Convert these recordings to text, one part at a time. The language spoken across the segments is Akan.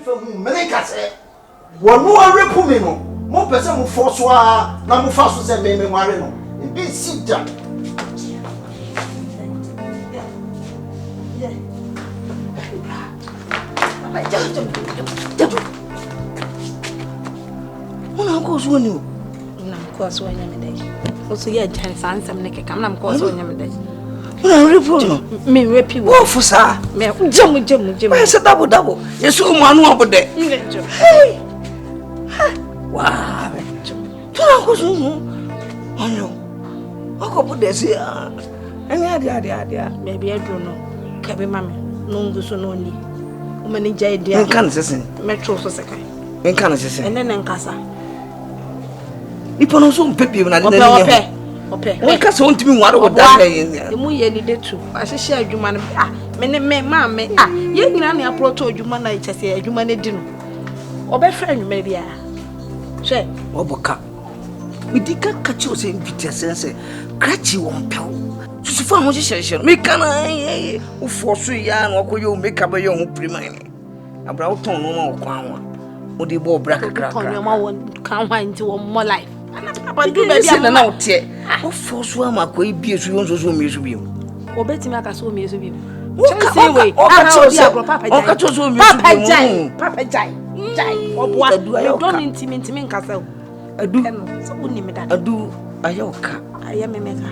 Menekase. One more repumino. More person who force na mu faso se me nware no. E bi sit down. Yeah. Mama jam. Una ko so ni o. Na ko so anya me dai. O so ye jan san sam ne ke kam na ko so anya me dai. Una repu no. Me repi wo fusa. Me jam. Me se dabo. Yesu mu anu obode. Hey. Wow. Tuna ko so no. Onyo. Akopo desi a. Ani ade. Baby adro no. Kabe mame. No nguso no ni. O mani jai dia. Nkan sesen. Metro so sekai. Nkan sesen. Ene nkasa. Ipo no so mpepie na de na ni. Ope. Nka so ntimi nware oda na yen. Emu ye ni detu. Ahihye adwuma no. Me mame. Ye nyina na aproto adwuma na ichese adwuma ne di no. Obefra nwuma bia. Hwe, oboka. Midika kachi o se invite sense. Krachi won pew. Susufa ho hyehyehye no. Me kana o forso ya na okoye o make up ye ho primine. Abra wo ton no ma wo kwan wa. O de bo bra kakra. Ton no ma won kan hwa nti wo more life. Papa do baby am na ote. O forso ama ko ebie su yo so miesu bi. Obetimi aka so miesu bi. Chance we. Papa jai. Obwa. Me don intimi nkasa o. Adu. So woni me da. Adu ayoka. Ayemeka.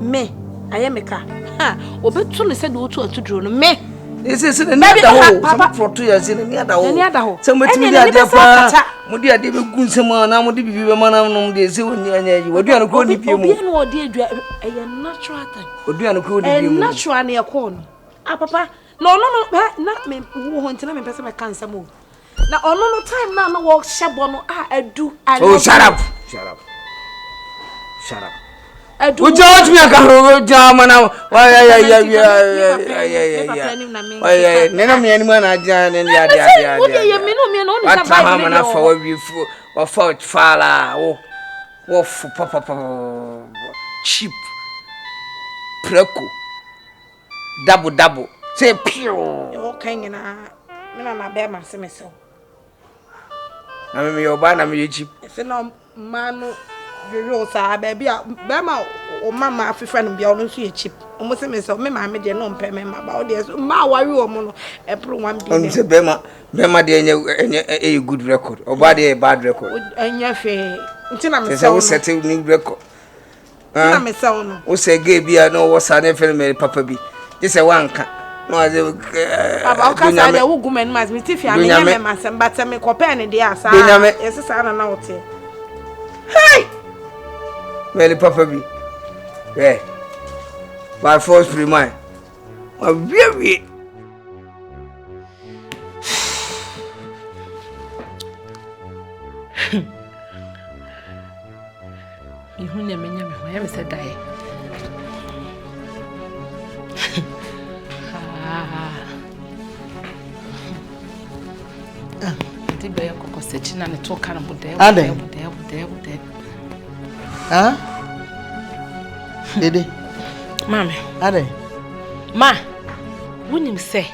Me. Ayemeka. Ha, obetu ne se do otu atuduro no me. Ese ne ada ho. Papa proto ya se ne ada ho. Ne ada ho. Se metimi da ada pa. Mudi ade be gunsema na mudi bibi be mana no de se woni anya yi. Oduan ko ni pie mu. Obi na odi adua eye natural thing. Oduan ko di pie mu. Natural na ye ko no. Papa. No na me wo ntina me pese me cancer mo. Na no time na no work shebo no adu. Oh shut up. Adu. We judge me aka jama na yeah. Nena me ani na aja ne dia. Wo de ye me no ni sa ba me na fa wa fa fala wo fu papa cheap preko double say pure o kan na me na be ma se me so na me Obaa na me cheap se no manu yo sa baby be ma o mama afefa no bia o no so ye cheap o mo se me so me ma me de no mpe me ma ba o de so ma wari o mo no e pro 1 billion o se be ma de enye good record Obaa de bad record enya fe ntina me so set new record ntina me so no o se ge bia no wo sa na fe me papa bi je se wanka no aze baba o ka sa de wo gumen mas me tifi ame nya me masem bata me kope ne de asa yes sa na wote hey Meli papa bi. Yeah. By force free mind. My baby. You hunya menya me ho ya said die. Tibe ya kokosechi na ne to kana bude. Huh? Dede. Mama. Ade. Ma. Wunim se.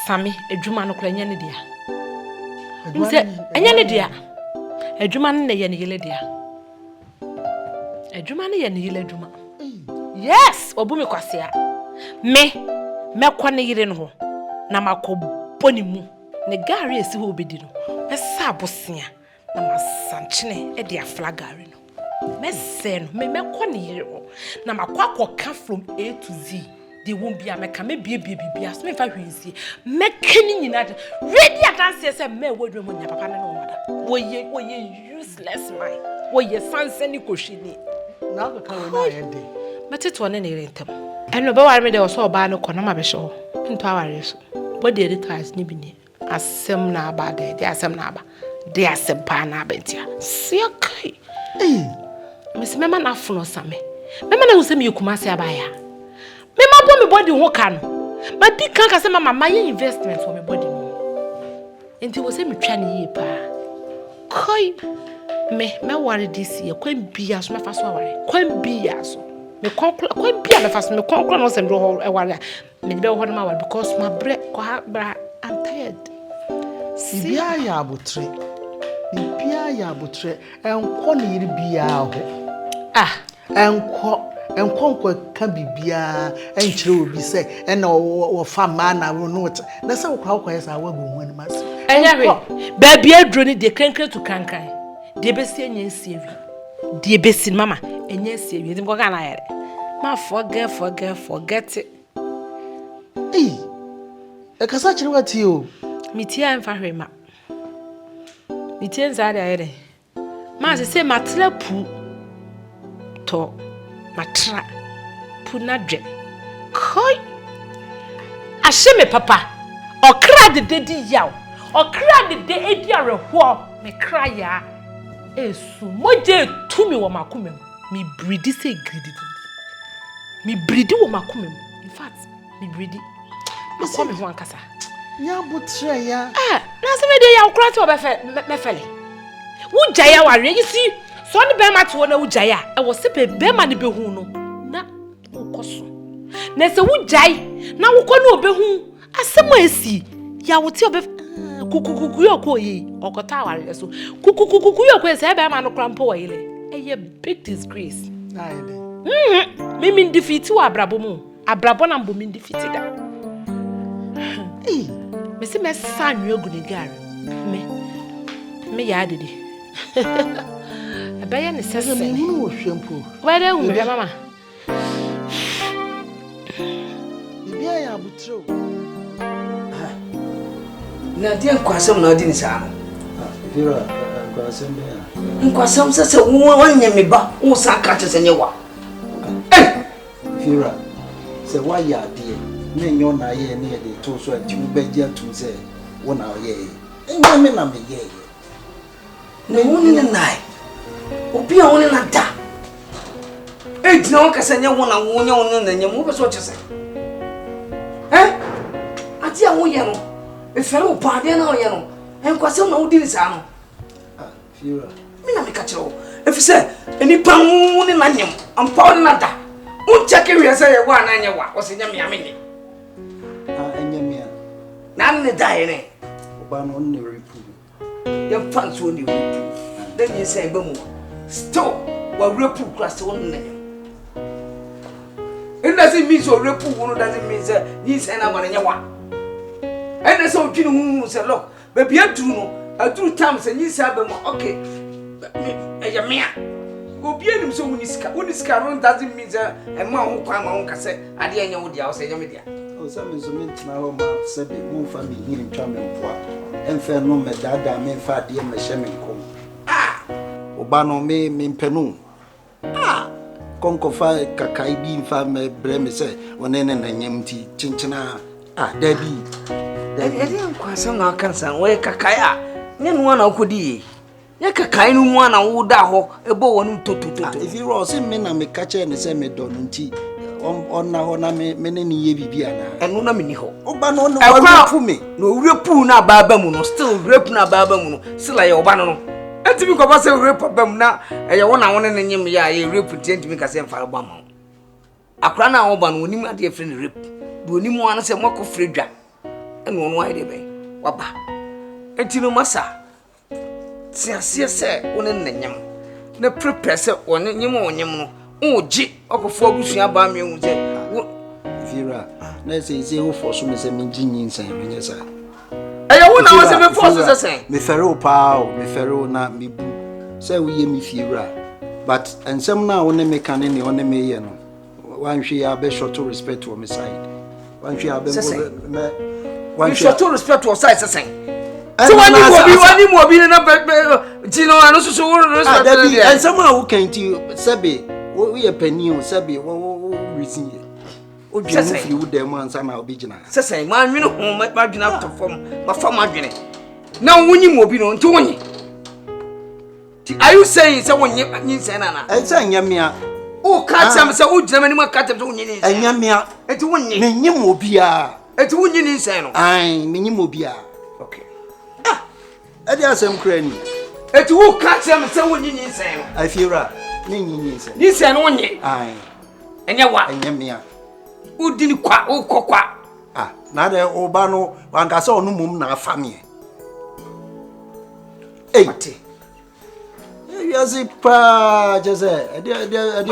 Sami edwuma no kura nya ne dia. Nse enya ne dia. Edwuma ne ye ne yele dia. Edwuma ne ye ne yele edwuma. Yes, obumi kwase a. Me kwa ne yire no ho. Na makobɔ ne mu. Ne gari esi ho obedi no. Esa abosia na masanchene e dia flagari no. Mesen me kwa ne yire ho. Na makwa from A to Z. They won't be a meka me bia so me fa hwensie. Meka ni nyina de. Ready dance say me wodwe mo nya papa ne no wada. Woye useless man. Woye fanse ni kohwini. Na go ka we na ye de. Mateto ne ne rentem. Eno be ware me de so Obaa no kɔ na ma be hye. Nto aware so. Body editors ni bi ni. Asem na aba de asem na aba. De asem pa na aba ntia. Sia kai. Mesi mema na afono same. Mema na usem yekuma se aba ya. Mema bo me body ho ka no. Ma di kan ka se mama my investment for me body no. Enti wo se me twa ne yi pa. Kai me worry this year kwan bia so me fa so aware. Kwan bia so. Me kwan bia me fa so me kwan no se ndo ho aware. Me be ho no ma because my break ko ha bra I'm tired. Bibia ya abotre. Bibia ya abotre. Enko ne yiri bia ho. Enko ka bibia enkyere obi se na wo fa ma na no na se wo kwa yesa wagu hu ani mas. Enyawe. Ba bia dro ni de krenkre to kankan. De besi enya nsiewi. De besi mama enya nsiewi. Ndim ko ka na yere. Ma forget it. Ekasa kyere wati o. Mitia mfa hwema. Mitia nza da yere. Ma se matra pu to matra pu na dwe. Koi. Ahye me papa. Okra de di yaw. Okra de edi areho. Me kra ya. Esu moje tumi wo makomem. Mi bridi se gridi. Mi bridi wo makomem. In fact, mi bridi. Akome ho ankasa. Nya botre ya. Na se me de ya okra to be fele. Wo jaya ware you see. So ne be ma to na wo jaya. E wo se be ma ne be hu no. Na wo so. Na se wo jai na wo ko na obehu. Asemo esi. Ya wo ti obe kukukuku yoko yi. Okota ware so. Kukukuku yoko se be ma no krampo wa yile. A big disgrace. Me defeat wa abrabo mu. Abrabo na mbo me defeat da. Me se me sanwe ogunigare. Me ya dede. Abaya ne sese. Me hunu wo hwempo. Where hu me mama. Bibia ya abotre o. Na die nkwasem na odi ni saa no. Vira nkwasem be ya. Nkwasem sese wonye me ba wo san ka tese nye wa. Vira se wa ya die me nyo na ye ne de to so ati wo begia tum se wo na ye. Enye me na me ye. Na woni ne nai. Obi a woni na da. Ejina won kase nye wo na wonye won na nye mo be so chese. Ati a wo ye no. Efere wo pa de na wo ye no. Enkwasem na wodi ni saa no. Vira Me na me ka kire wo. Efise enipa mu ne na nyem. Ampa woni na da. Unchake wi asa ye wa na nye wa. O se nya me amene. enye me Na ne dai ne. Obaa no ne repu. Ye fan so ne repu. Then you say ba mu. Still wa repu class won na nyem. It doesn't mean so repu won doesn't mean say you say na wa na nye wa. And so twini hu say look, baby adu no, adu time say you say ba mu okay. Ya me obi anim so unisika no doesn't mean say e ma ho kwa ma ho kase ade anya wo dia wo say nya me dia. O say me so me tina ho ma say be mo fa me hiri twa me mpoa. Emfa no me dada me fa de me hye me nkom. Obaa no me mpenu. Konko fa kakai bi mfa me bre me say wona ne na nyam ti chinchina da bi. Ede nkwasam na Akan san we kakai a nye no na okodi. Ye kakai no mu na wo da ho ebo wonu totototo. If you were say me na me kache ne say me don nti on na me ne ni ye bibia na. Enu na me ni ho. Obaa no wa pu me. No repu na baba mu no still repu na baba mu no still ye oba no. Etimi ko ba say repu baba mu na ye wo na won ne nyem ya ye repu tentimi ka say mfa ba ma. Akra na oba no onim ade efre ne repu. Do onim wa na say mako fredwa. Enu ono aide be. Waba. Etino masa. Siasie se woni nanyam na prepare se woni nyem onyem no oji okofo agusua ba me hu se Vira na say ho force me say me ginyin san me nyesa ayo wona wo se me force se sen me fere o pa o me fere o na me bu say we ye me Vira but ensem na woni me kan ne woni me ye no wan hwe ya be show to respect to me side wan hwe ya be me wan show to respect to side se sen so wani mo bi na jino anu susu wo respect and someone who can ti sabe wo ye pani o sabe wo reason ye o dwene fi wo dem ansa na obi gina sesen ma nwene ho ma dwene to fom ma fam adwene na wonyi mo bi no nti wonyi ti are you saying say wonyi nyi na na ensa nyamia o ka tam say o gina mani ma ka tam say wonyi ni nyamia enti wonyi me nyim obi a enti wonyi ni nsen no ai me nyim obi a okay edi asem kra ni eti wo ka tam say wonyi ni nsen no Afira ni nyi nsen ni nsen no wonyi ai enye wa nyamia udini kwa ukokwa na de Obaa no wankasa onu mum na afame 80. Yes, just a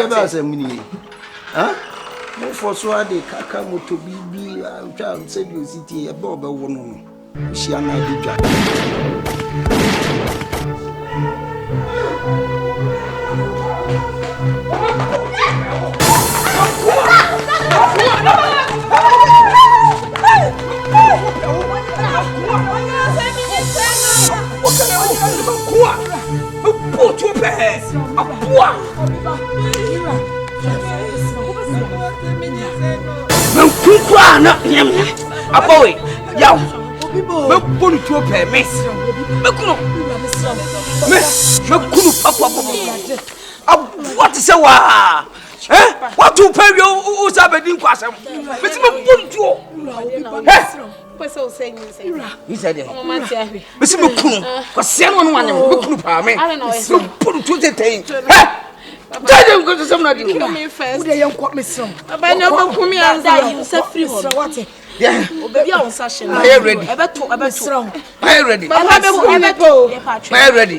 bass, mini. Huh? No for so I did Kaka to be a child, said you city a bob a woman. She and I did jack. A boy, yow, me put to a pair, miss. What is a wa? Eh? What to pay you who's up at Inquasam? But me put to he said, Miss Mukunu, was 7 1 Mukunu, me. I don't know, put to the thing. Tell go to somebody. Kill me first. They don't quote me some. But no come here and die. You say free what? Yeah. Baby, I was sashing. I am ready. I am ready. I am ready.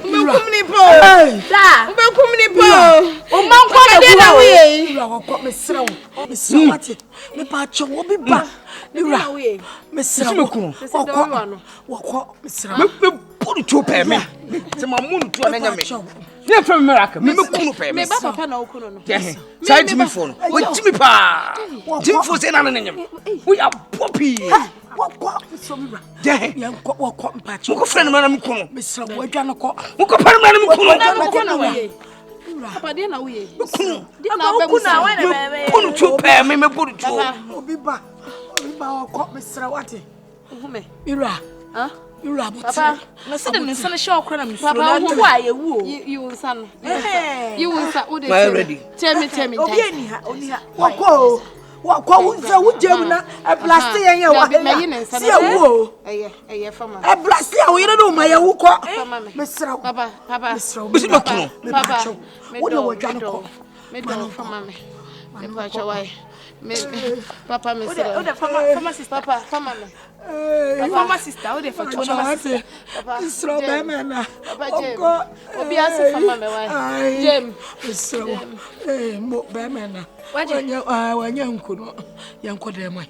Yeah, from America. Me kunu pe me. Me papa na okunu no. Yeah. Side me phone. We timi pa. Tim for say na nanyam. We are poppy. What so me bra. Yeah. What mpachi. Mo ko friend me na me kunu. Me sra wo adwa no ko. Mo ko par me na me kunu. Papa dey na wo ye. Kunu. Dey na ba kunu wa na be. Kunu tu pe me bodu tu. Obi ba ko me sra wate. Hume. Ira. Huh? Papa, I said I'm son show crana me. Papa, who are you? You son. You will start with ready. Tell me. What Gemina, a plastic and your a plastic, we don't know my Wuko. Mr. Papa, what do we go? Papa, Papa, sister, Papa, Mama sister, how they for Papa, slow man. Papa, Obia, Mama, Jem, Bamana. When young could young Codema,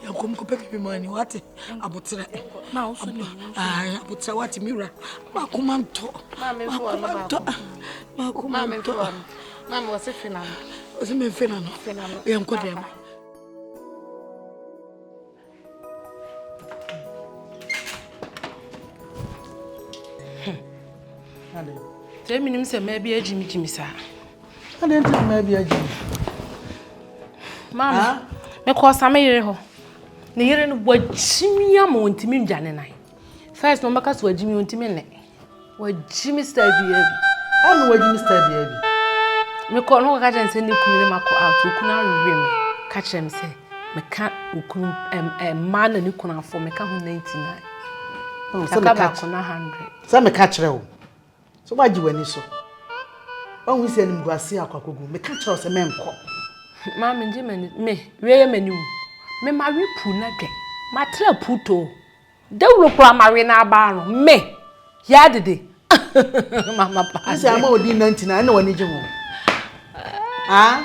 young come money, what about that? Now, I put Sawati Mira, Macumanto, Mamma was a final. Was a final, young Codema. Tell me, say maybe a Jimmy, sir. I didn't think maybe a Jimmy. Mamma, because I'm here. Near what Jimmy won't mean, Janine. First, no because what Jimmy won't mean. What Jimmy said, I know what Jimmy said. Me call no guardian send you out to Kuna catch him say, me can't a man and you can for me can 99. Oh, so catch 100. Some catch you. So why do you so? When we send him go see our cocoa, me catch us a man call. Mamma Jimmy, me, rare menu. Me marry Punake. My trail puto. They will cry Marina Barn. Me. Yaddy. Mamma, I say I'm only 99. I know any Jim. Ah?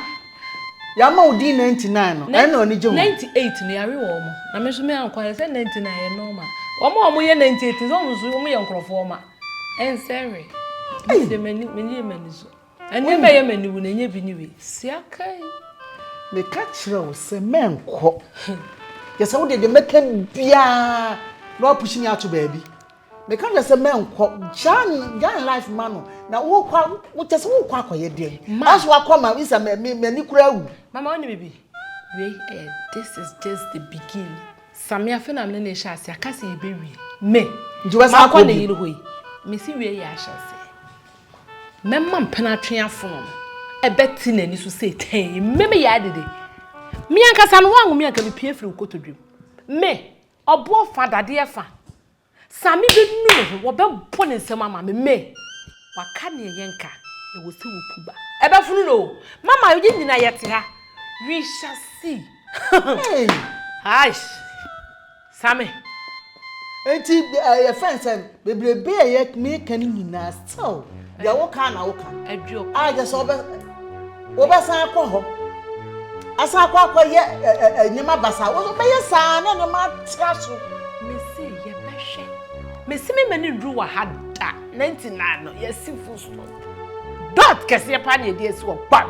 Yamo D 99. I know any Jim. 98 near warm. I miss me uncle. I said 99 normal. One more 98 is almost me uncle former. And sorry. I say many men. And you may many when you be new. See, okay. The catch rose a man cop. Yes, how did the make beer? No pushing out to baby. The kind of a man cop John life man. Now, what just walk your dear? That's what come out is a many crowd. Mamma, baby. This is just the beginning. Samia Fenamene shall say, I can't see baby. Me, you was not on the way. Missy, we I shall say. Mamma penetration from a betting and you say, hey, maybe I did it. Me and Cassan one me can be peerful go to dream. Me, or boy father, dear fan. Sammy didn't know what about pulling some mamma, me. What can you yanka? It was too puba. About no, Mamma, you didn't yet. We shall see. Hey, Sammy. enti your friends bebrebe ye me kan nyina still ya wo kan na wo kan adwo I just obesan akọ ho asa akọ ye nyima basa wo be ye saa na no ma tra so me say ye behwe me si me mani ru wa hada 99 no ye si full stop dot kese pa na dey si wo pa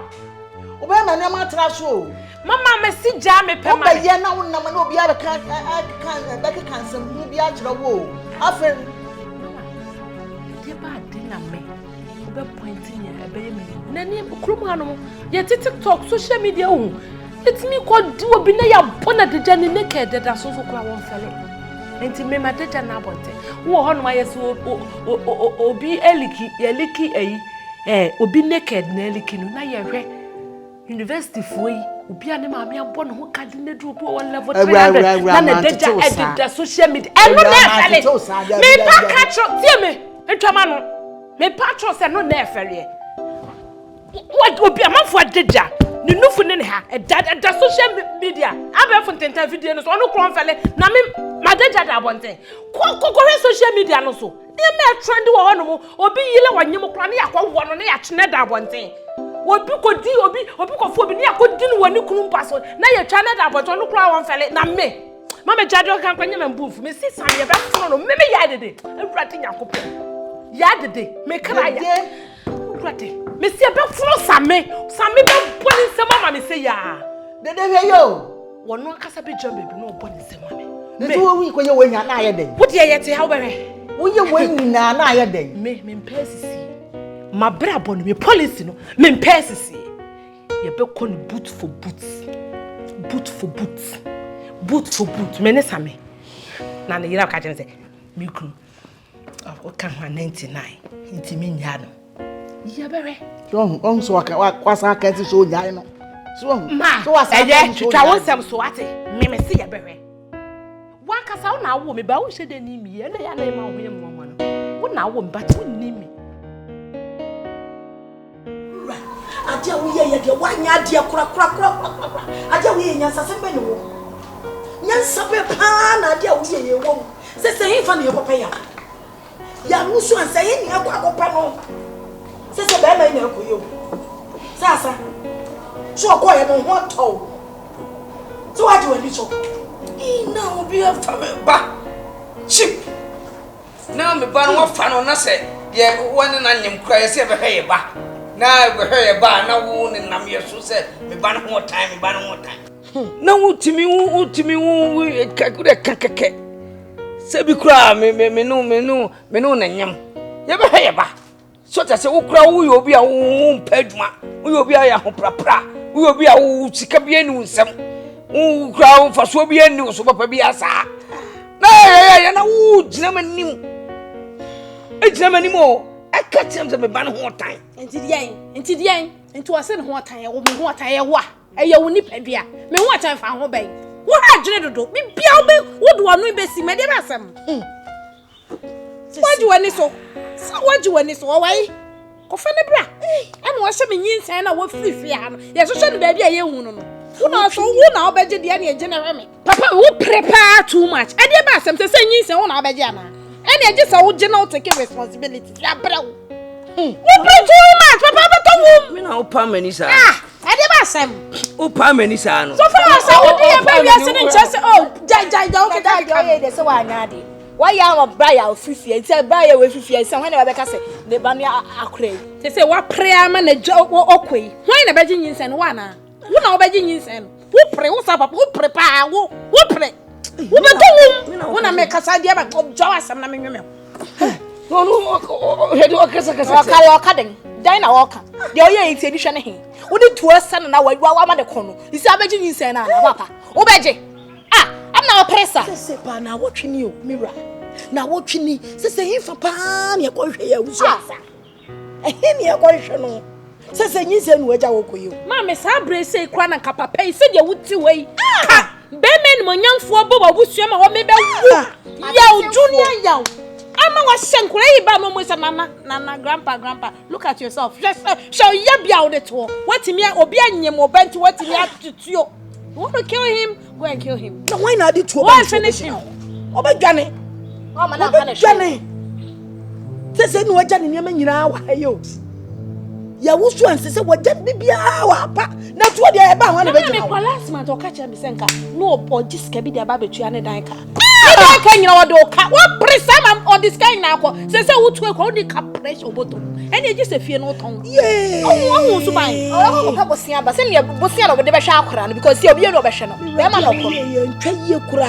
obe ma na ma tra so mama me si ja me pe ma obe ye na wo na ma no obi a kan sem mu bi a kira wo afen dey ba dey na me obe pointing ya ebe ye me na ni krum hanu ye TikTok social media hu it's me called do obi na ya bona de jani naked da so so kura won fele enti me ma de jana bonte wo ho no ma yeso obi eliki obi naked na eliki no na ye hwe university foi obi ane ma me abo no ho kade na du obi o level 300 na na de ja edit the social media eno na fele me pa catch tie me entwama no me patro se no na fele what obi amanfo adeja ni nufu ne ha da social media abefo ntenta video no so no kron fele na me madeja da bonten ko social media no so e me trend wo ho no mo obi yile wanyem kron ne yakwo no ne ya chene da bonten obi ko di obi ko fo obi ne yakodi no wani kunu paso na ye chene da bonten no kron won fele na me mama jado kan kwanya me mbufu me si san ye be fro no me ya dede ewrate nyakopo ya dede me kra ya ewrate me si be fro same be boni se mama me say ya dede we yo wono akasa be jam baby no boni se mama me to wi ko ye wanya na aye den wo de ye te how be wo ye wanya na na aye den me mpesisi ma bra boni me policy no me mpesisi ye be ko no boot for boot me ne same na ne yira ka chen se me kru o kan 99 inti me nya no ye bere on so kwasa ka ti so nya no so so wasa twa won sem so ate me se ye bere wan kasa na wo me ba wo hye de ni mi ye na ya na ma wo ye mo no wo na wo me ba ti wo ni mi adia wo ye de wanya adia kura adia wo ye nyansa se be ne wo nyansa be pa na adia wo ye wo se hifa ne ye papa ya musu ansa ye ni akwa no se be ma ni akoyo sasa so ko ye no ho to so what you want to ina obi afa me ba chip na me ba no fa no na se ye woni na nyem kura ye se be hwe ba na be hwe ba na wo ni nam ye so se me ba no ho time na utimi kakure kakeke se bi kura me no na nyem ye be hwe ba so ta se wo kura wo yo bi a wo mpaduma wo yo bi a ya ho prapra wo yo bi a wo sika bi eni unsem wo kura wo faso bi eni so papa bi asa na ya na wo gina manim o aka tem se me ba no ho tan enti dian enti wase ne ho tan ye wo me ho tan ye wa eye wo ni padua me ho tan fa ho ben wo ha dwene dodo bi bia wo be wo do anu be si me de ba sam waji wani so wai ko fa ne bra e mo hye me nyinsan na wo frifri ha no ye so ne ba bia ye hu no wo na so wo na obeje de na ye je na me papa wo prepare too much e de ba sam se nyinsan wo na obeje ana e na je sa wo je na wo take responsibility ya bra wo prepare too much papa beto wo me na wo pa mani sa e de ba sam wo pa mani sa no so fa sa wo de ye ba bia se ne nche se oh jai o ke da ye de se wa anya de why ya wa bra ya ofifie nti bra ya we fifie se hwan na be ka se ne ba no akure se wa pre ama na okoi hwan na be gye nyinsen no wa na wo na wo be gye nyinsen wo pre wo sa papa wo pre pa wo pre wo be to wo na me kasa dia ba jawa sam na me nweme no hedo kasa waka den dan na waka de oye nti edi hwe ne he wo de tuo sa na wa ma de kono isi abegye nyinsen na papa wo begye na oppressor se pa na wotwini o mira na wotwini se hifa pa na ekohwe ya wuso asa ehini ekohwe no se nyinse nu agya wokoyo ma me sa brese kra na kapapa se de wuti wei be men mo nyamfo bo babusua ma wo me be wu ya junior ya ama wa shenkura yi ba no mo se nana grandpa look at yourself show ya bia wo de to watimi obi anyem obenti watimi atutuo. You want to kill him? Go and kill him. No, why not do to why finish him? Obaa. Oh man, I'm gonna Jenny. Say no Jenny near me now. Yo. Ya wusu and say what Jen bibia wa pa. Na to dey ba wan be Jenny. Last month o catch me senka. No or this can be the babetu ane dan ka. Dan ka nyina do ka. What pressure am on this kind na ko. Say wutu e ko di ka pressure oboto. Ene just fie no ton. Yeah. Oh so ban. Oh ka bosia ba. Say me bosia no de be hwa akora no because see obi no be hwe no. Be ma no ko. Yeah, ntwa ye kura.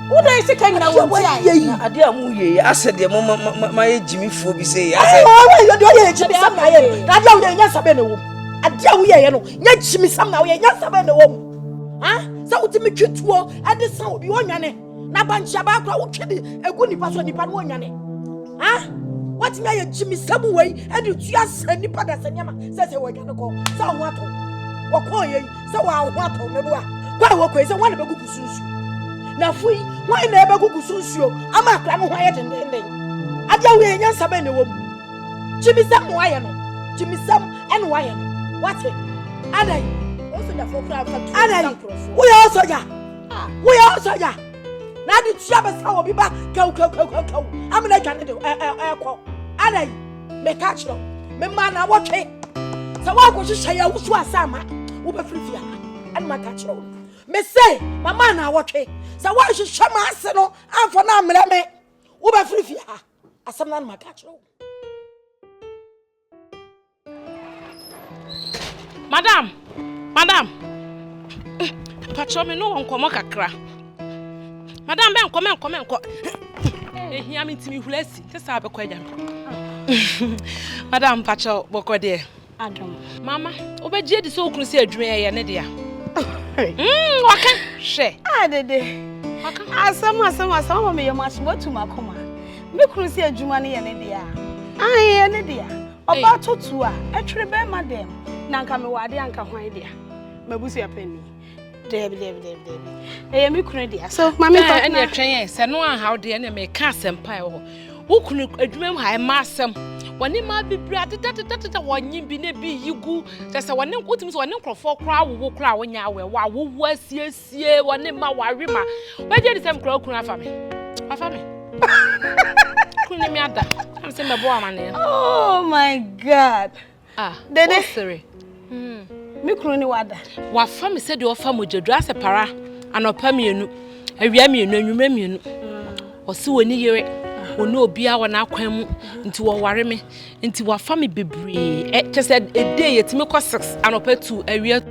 Who dey say kan na wo ti na ade amu ye ase de ma ye jimi fo bi say ase you do ye jimi sam na ye na ade awu ye nya sabe na wo ade awu ye no nya jimi sam na wo ye nya sabe na wo ha sa utimi twituo ade sa obi onwane na bancha ba akra wo twede egu nipa so nipa no onwane ha what nya ye jimi sam wei ade tua sa nipa da sa nyama se wo onwane ko sa ho ato wo ko ye se wo ho ato mebu a kwa wo ko se wo na be gugu sunsu na fui why na ebe gugu sunsuo ama akra no ho aye dendenden ade awu ye nya sabe na wo chimisam no aye no chimisam ene wo aye no what adai also da for cry for adai we are soja na di tia be sa obi ba kaw amna twane de ko adai me catch no me ma na wo twe sa wa ko hye ya wusu asama wo be frifia ene ma catch no me say mama na wo twe sa wa hye ma ase no amfo na amre me wo be frifia asam na ma catch no. Madam. Pacho me no onkomo kakra. Madam ben enko. Ehia me ntimi hulasi, tesa be kwaja. Madam Pacho bokode. Adam. Mama, obegie di so okunu se adwuma ye ne dia. Waka hwe. Dede. Waka. Asama me yoma shimotu makoma. Me kunu se adwuma ne ye ne dia. Ye ne dia. Oba totu a etwere be madam. Nanka me wade anka hwan dia. Mabusu ya penny. Deb. Me kunu dia. So mama talk na twen se no an how de na me ka sempa ho. Wo kunu adwuma ha ma asem. Wani ma bibra tata wonyi bi na bi yigu. Se wani nkotim se wani nkrofo kra wo kra wonya awe wa wo asiesie wani ma ware ma. Waje di sem kra kunu afa me. Kunu mi ada. Am se me bo amane. Oh my God. Dede. Sorry. Me kunu ni wada. Wa fa me se de ofa mojedu asepara anopa mienu. Awia mienu anwuma mienu. Osi woni yere. Ono obia wona akwan mu nti wo ware me nti wa fa me bebre chese day yetimi ko 6 anopa 2 awia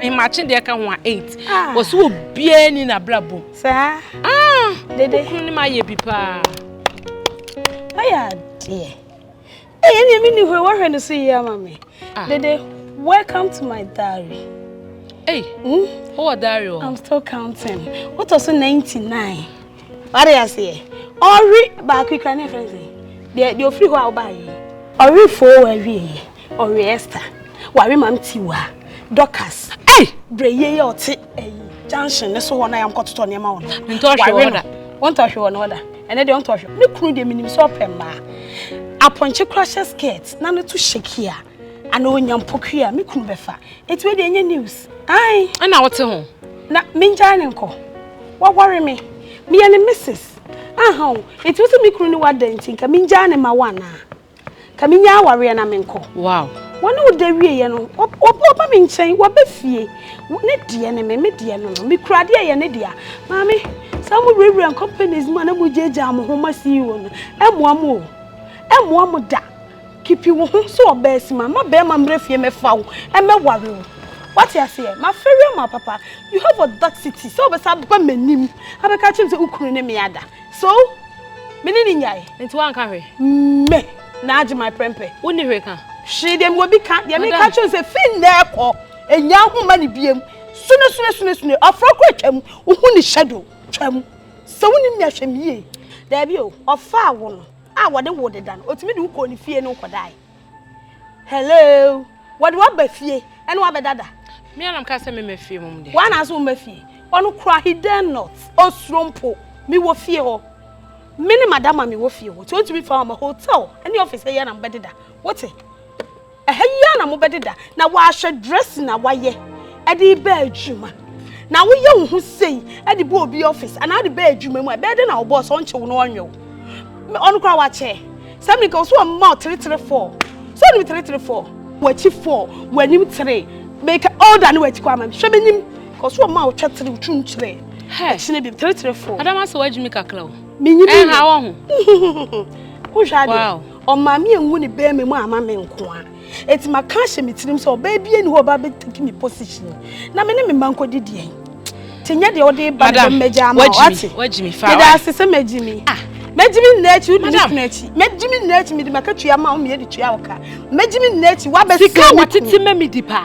imagine de ka ho 8 wo so obia ni na blabo sa dede kunu ni ma ye bi pa aya de eni mi ni ho wo hwe no so yi amame dede welcome to my diary. Hey who diary? I'm still counting. What was 99? What I say? Ori ba kwikra na friends de ofri ho abai ori fo wa wie ori Esther wari mam tiwa Docas breye oti junction ne so ho na yam kototo ne ma won nto hwe oda won to hwe won oda ene de won to hwe ne kunu de minim so pemma aponche crusher skirt na no to shakia ana onyam pokua me kunu befa eti we de enye news ai ana wote ho na minja ne nko wa worry me and Mrs. It was a micro new dancing, Kaminja and Mawana. Kaminya warrior na menko. Wow. One would the real, what mean saying, what be fee? Net dear and me dear, no, me crad dear and dear. Mammy, some river and companies, man, would jam whom I see you on. And one more da. Keep you home so best, mamma, bear my breath, me foul, and me worry. What you say? My fairy, my papa, you have a dark city, so beside women, have a catch him to Ukraine. So, meaning yai, into one carry. Me, Naji my prempe. Wouldn't you reckon? She them will be cat, they may catch us a fin there, and young money beam. Sooner, a frog him, who is shadow, chum. So, when you shame ye, there be a far one. What the water done, or to me, who call fear no could die. Hello, what be fear, and what be dada? Me and I'm casting me fear, one as whom be fear. One who cry he dare not, or strumpo, me will fear. Many madam me will fear. What to be from a hotel, and the office here and bedded. What's it? A hayana mo bedded. Now, why should dress in a way? Eddie Belgium. na wo ye wo sei e de bo obi office ana de ba adwuma mu e be de na wo boss on che wo no onyo on kwa wa che sami ka so ma 334 so ni 334 wachi 4 wanim 3 make all than wachi kwa ma hwe benim ka so ma wo twa 3 tun kire he chine bi 334 adama so wajimi kakra o menyi bi ha wo ho wo hwade o ma me enwu ni be me mu ama me nko a eti maka hye metirim so ba bia ni ho ba be take me position na me ne me manko didie tinye de ode ba de meja ma wajimi fa da asese mejimi mejimi nachi udi nachi mejimi nachi mi de maka tua ma o me de tua woka mejimi nachi wa be sika watiti memi di pa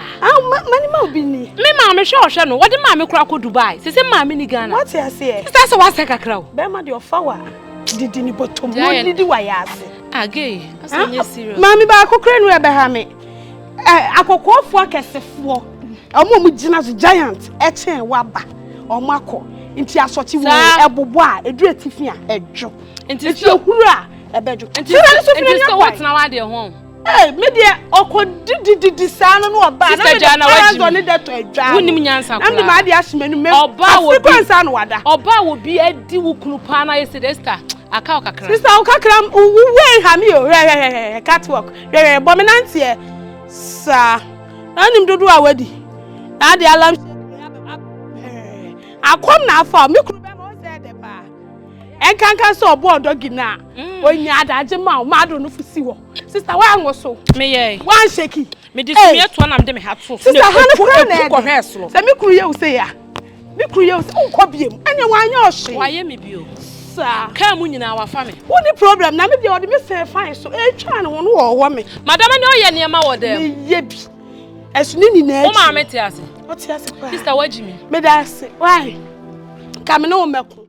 mani ma obi ni me ma me hwe no wode ma me kura ko Dubai sese ma me ni Ghana what you say sese so wa se kakra o be ma de ofawa didi ni bottom mo didi wa ya ase agay asanye serious mami ba akokre nu e be ha me akokofo akesefo omo gina so giant e chen waba omo akọ nti asochi wo ebobo a edu etifi a edwo nti ehuru a ebejo nti so what na wa de ho me de okodi sa no oba na me de ne de to edwa wonim nyansa kula na me ma de ahemanu me oba wo bi sa no wada oba wo bi adi wo kunu pa na yesterday aka okakra sister okakra we ha mi o catwalk bominant here sa na nim dodo a wadi na de alam akom na afa mi kuru be mo se de ba enkanka so obo odogi na onya adaje ma ma do no fusi wo sister wa anwo so me ye wan sheki me disumi eto na mde me hato sister hanu kura na ko hweslo se mi kuru ye wo se ya mi kuru ye wo se unko biem anya wanya ohwe wa ye me bio sa ka mu nyina wa fa me woni problem na me de ode me se fine so e twa na wono wo me madam ne oye ne ma wo dem me ye bi esuni ni na o ma me te ase o te ase pa sister wajimi me da ase why ka me no meko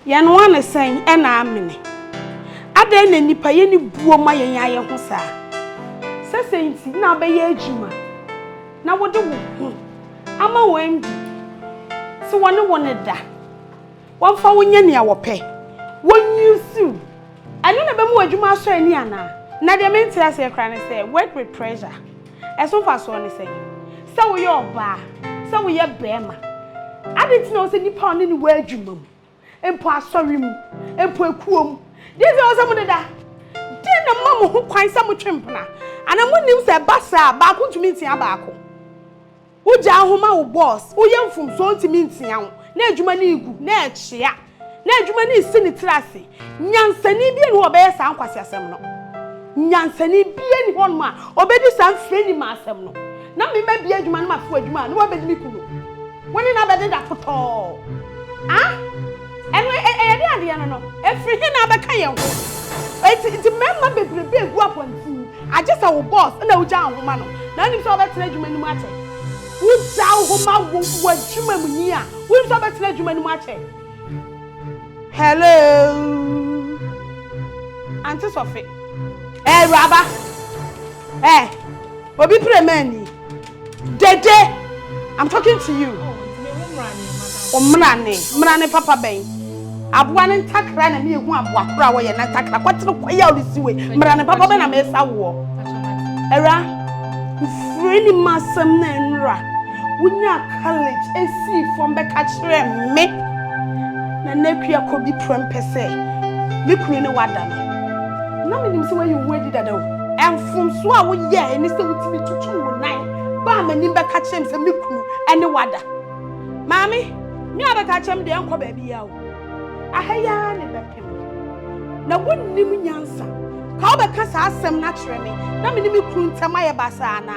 ya no wane sen e na amene ada na nipa ye ni buo ma yen aye ho saa sesenti na be ye adwuma na wode wo ama wendi so wone da wonfa wonya ne awope wonyusu eno na be mu adwuma so ani ana na de me ntira se kra ne se work with pressure eso fa so ne se wo ye oba se wo ye bema aditi na o se nipa oni ni wa adwuma mu empo asori mu empo ekuom dis o se mu deda din na mamu ho kwan se mu twempna ana mu nim se basa ba ko ntumi ntia ba ko uja ahoma wo boss wo ye mfum so ntumi ntia ho na adwuma na igu na echia na adwuma na isi ni trase nyansani bi ni obe sa ankwase asem no nyansani bi ni hon ma obedi sa mfre ni ma asem no na me ma bi adwuma na ma fu adwuma na obedi mi kuno woni na bede da foto eno e ade no efri hi na abeka ye ho eti memma bebrebe egu aponti agesa wo boss na uja ahoma no na nim so obetena adwuma ni mu ache uja ahoma wo adwuma mu ni a wo so obetena adwuma ni mu ache hello Auntie Sophie Raba obi premani dede I'm talking to you Mrane papa ben abuwa ne ntakra na me ehu abuwa kura wo ye na ntakra kwatere kwaya olisiwe mrane papa ben na me sa wo era free masam na nra wunya college esi from be ka kire me na nakua ko bi prempese me kunu ne wada no na me nim se we you wedi dada o enfum so a wo ye eni se wutimi tutu wo nan ba mani be ka kire me se me kunu ene wada mami mi abaka chem de enko ba bia o ahaya ne bepem na wonnim nyansa ka obeka sa asem na kire me na me nimi kunu ntama ye basa na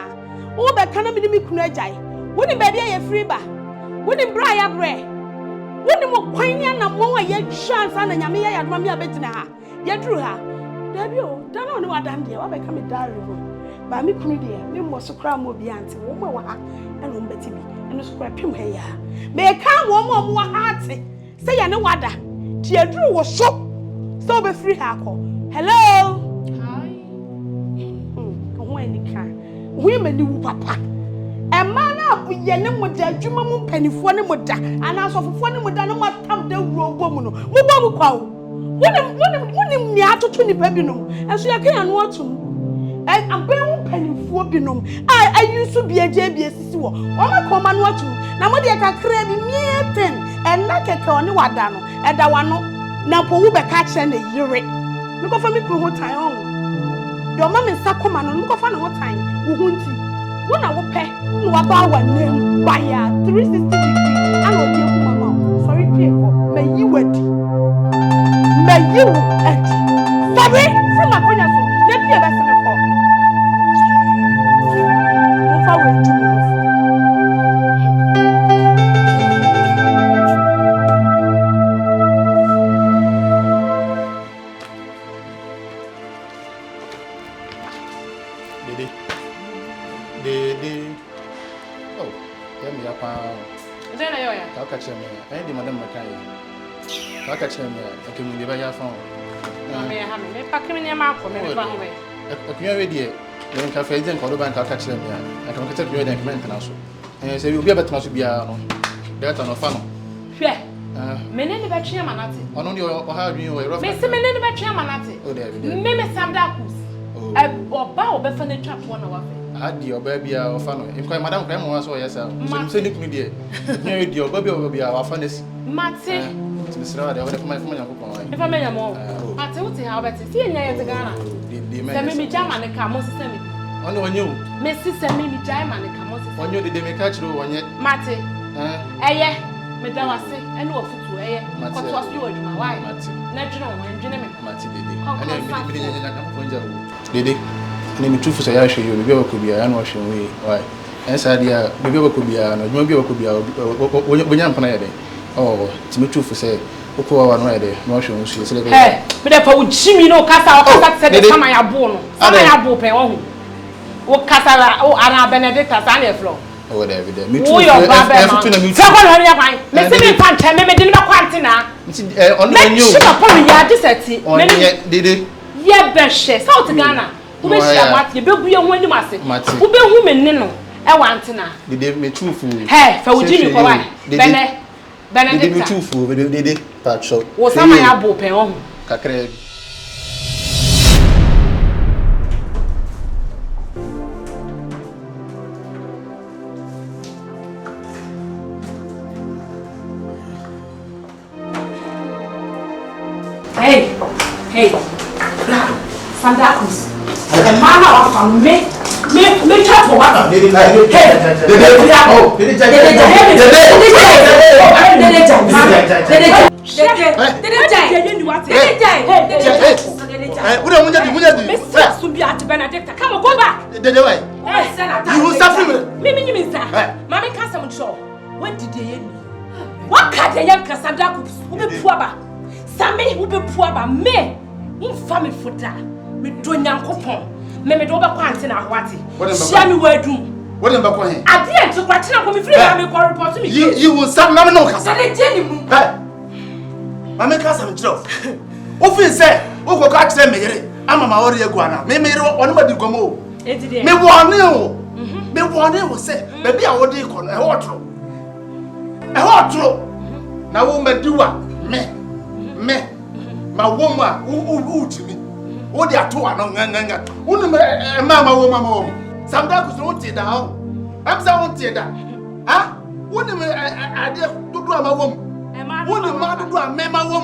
wo beka na me nimi kunu ajai woni ba bia ye free ba woni bra ya bre woni mo kwan ya na mo wa ye chance na nyame ya yadoma mi abetina ha ye duru ha da bi o da na oni wadam de wa beka me diary room ba me kunu de me mo so kra mo bi ante wo mo wa ha e no mbeti bi eno so kra pem ha ya me ka wo mo wa ha ate se ya ne wada ti aduru wo so so be free ha ko hello hi ho eni ka wo me ni wu papa e ma na ye ne mo da adwuma mu panifo ne mo da ana asofofo ne mo da no matam da wuro bo mu no mo bo mu kwa wo wonim ni atoto ni pa binom enso ya kan no atum abenu panifo binom ayusu biaje biasisi wo ma koma no atum na mo de kakra bi mieten enna keke oni wada no eda wano na po wo be ka kire na yire me ko fa me kru ho tan on do ma me nsa koma no me ko fa na ho tan wo hunti wo na wo pe no wa ba wa nem ba ya 360 degree ana odi ku mama sorry pay ko me yi wadi me yi adi sabe from akonya so na pie be se me ko mo fa we tu Dede. Oh, yeah, me up. Then I am. I'll catch him. I ain't the madam Mackay. I'll catch him. I can be by your phone. May I have me pack in your mouth for me? A community, then cafe and Cordoban, I'll catch him. I can catch you and maintenance. And say you'll be able to be a better no fun. Yeah. Many battery manati. On only or how you were rough. Miss many battery manati. Oh, there. Mimi Samdakus. Obaa obefane trap one of Adi obaby our fan. If Madam Grandma so yes, I'm saying me dear. Near the baby will be our fantasy. Mate. Miss Rada, what if my phone? If I may more. Mate, what how better see in Ghana. The Mimi German and Camos semi. Only on you. Mrs. Mimi German and Camos. On you did they make catch you one yet? Mate. Eh, Madame say, and no foot to eh. What was you my wife? Mate. Natural and gentlemen. Mate, Dede, name me truth say I show you maybe we could be an washing way. Why? And said yeah, maybe we could be maybe we could be when you plan there. Oh, to me truth say Oko one right there, no show she say. Hey, but for Jimmy no kasa o said the sama ya bo no. Sama ya bo pe wo. O kasa o ana Benedicta sa na floor. Oh, there we there. Me truth. Say ko no ya kwan. Me say me pan me de me kwante na. On you. She na pon ya diseti. On Dede. Yeah, beshe. South Ghana. Who be share what you be hu anim ase. Who be hu me ne no. E want na. Dede me truth. Hey, fa Jimmy ko why? Benedicta. Dede me truth. Dede patcho. Wo sama ya bo pen ho. Kakre. Hey. Sandakus. The man of me try for what? Come on, go back. You will suffer me. Mammy can't summon show. What did they end? What can't the young Sandakus who be poor? Sammy who be poor by me. Family for that. Me do nyankopon. Me do ba kwante na ahwate. Shia me wadum. What am I going? I didn't to kwatina ko me free me ko report to me. You will stop na me no kasa. Say je ni mu. Mama kasa me tro. O fi say o ko ka kire me yere. Ama ma wori egu ana. Me yere onu ma di gomo. Edide. Me wone o. Me wone o say be bia wo di ko no e ho tro. E ho tro. Na wo ma diwa me ma wo ma u timi. Wo di ato ano nganga. Unu mama wo. Samdakus no ti da ho. Am sa won ti da. Ha? Woni me ade dudu ama wo. Woni ma dudu amema wo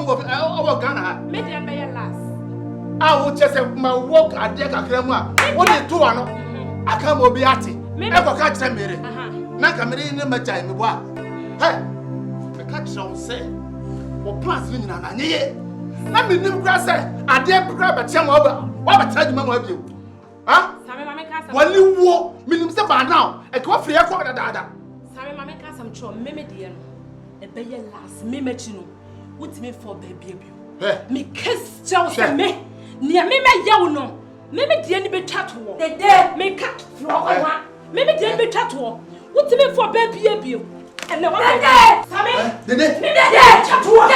wo Ghana ha. Me dey be last. Ah wo chese ma wo ade kakra mu a. Woni to ano. Aka mo bi ate. E ko ka kire mere. Na ka mere ni ma jai me bo a. He. Me ka kire wo se. Wo plans ni na nyeye. Na me nim kra se ade kra ba tia mo wa ba tra djuma mo abie. Ha? Wali wo minim se ba now e ko free e ko da. Same mama ka sam cho meme de no e be ye last meme chi no wutimi for baby abio me kiss tell se me nia me ya wo no Maybe the end be chat war. The day make cut for maybe the end be chat war. What's it for baby? And the one day, Sammy, the day, chat war.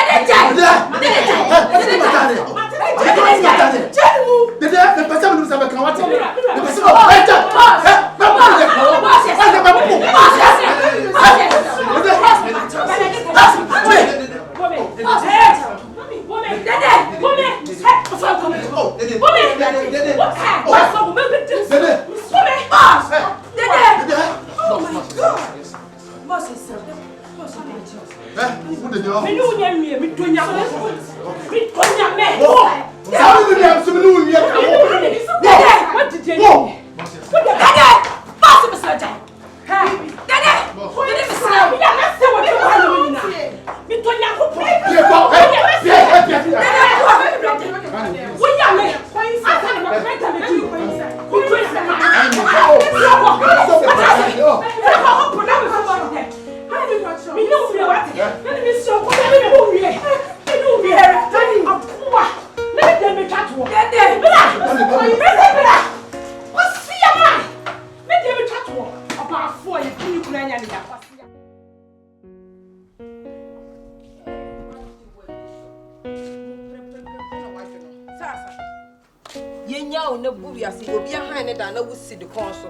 Yenya na bubi ase obi ahan ne da na wusi de konso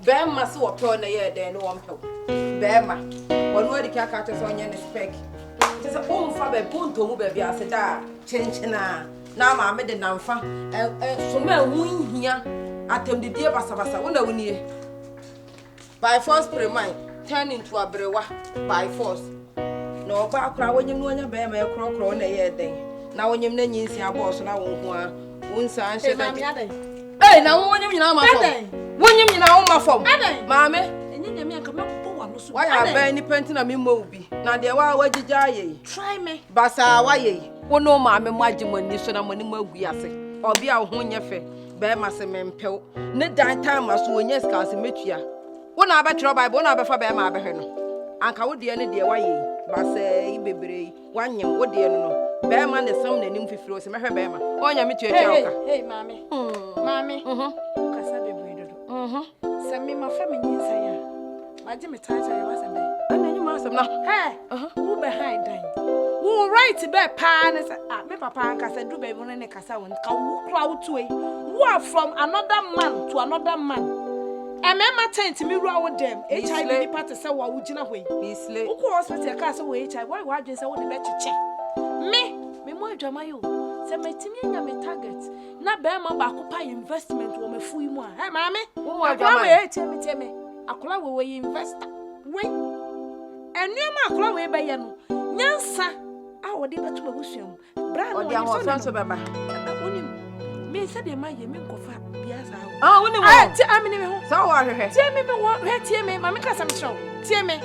be ma se wo pe na ye de no wonpe be ma wonu adi ka ka to so nya ne spec te se o mfa be ponto mu be bia se da chenchena na ma me de namfa so ma hu hia atem de die basabasa wona woni by force premine turn into abrewa by force no ba akra wonyem no nya be ma e krokro na ye den na wonyem na nyinsi aboss na wo hu a unsa she da eh na wonyem nyina ma fom wonyem nyina wo ma fom maame enye nyame aka mekpo wa no so wa ya ba ni penti na me mo bi na de wa wagija ye try me basa wa ye wo no maame mo agimani so na mo ni mo agu ase obi a ho nye fe be ma se mempew ne dan time aso onye ska se metua wo na abetro bible wo na abefa be ma abehwe no anka wo de ne de wa ye basa ibebre wanyem wo de no Bema ne sam na nim fifiro se mehwe bema onya me tuatua oka hey mami mami kasa bebre dodo se me ma fa me nyinsa ya maje me tata ya wasem be ana nyima asem na hey wo be hide dan wo right be pa ne se me papa anka se du be mo ne kasa won ka wo kra wo tuwe wo from another man to another man Emema tent mi ru awo dem HIV ni party se wa wo gina hoi isle wo ko hospital ka se wo HIV why wa dwen se wo de be cheche me mo adwama yo se metimi anya me target na be ma ba kopa investment wo mafu yi mu a hey maame wo mo adwama we temi akola we investor we enuama akola we be ye no nyansa a wo de beto babusuam bra no wo so so baba onim me se de ma ye me nkofa biasa wo onim wo ti amene me ho so wo ahwehwe tie me wo hwe tie me maame kasa me tro tie me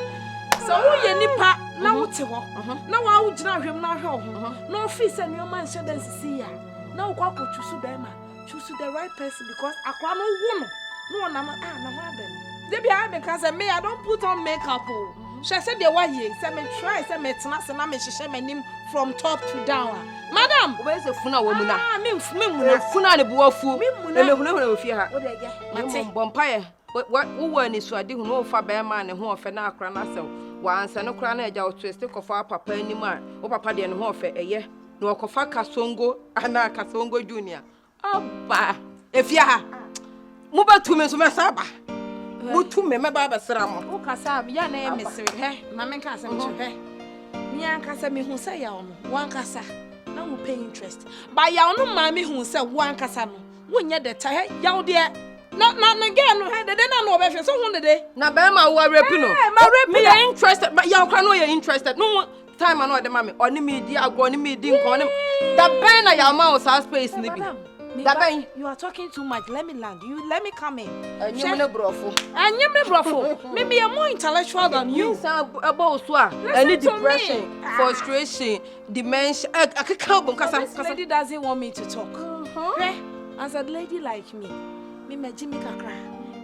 so wo ye nipa na wote ho na wa wo gina hwem na hwe ho na office anu man hye dan sisi ya na wo kwa chusu dem ma choose the right person because akwa no wo no na ma na ho abem de bia me ka say me I don't put on makeup o she said the way say me try say me tena se na me hye manim from top to down madam wo be se funa wo mu na me mu na funa ne bo afu me huna wo fi ha wo de ge mate bompaye wo ni suade hu no fa be ma ne ho ofe na akra na sew wa ansa no kra na eja o twist kofa papa anim a wo papa de ne ho ofe eye na okofa kasongo ana kasongo junior Obaa efia ha mu batu me so me saba mutu me ba basra mo wo kasa ya na e mesere he na me ka asem che he mi an kasa me hu se ya ono wan kasa na wo pay interest ba ya ono ma me hu se wan kasa no wo nya de ta he ya wo de na again no he de na no be fe so hu de na ba ma wo rapi no ma rapi me interested but ya kwa no you interested no time no de ma me oni me di agro oni me di nko oni da ben na ya ma o sa space ni bi you are talking too much. Let me land. Let me come in. Anyemle brofo. Me are more intellectual than you. About any depression, frustration, dementia. Lady doesn't want me to talk. As a lady like me Jimmy kakra,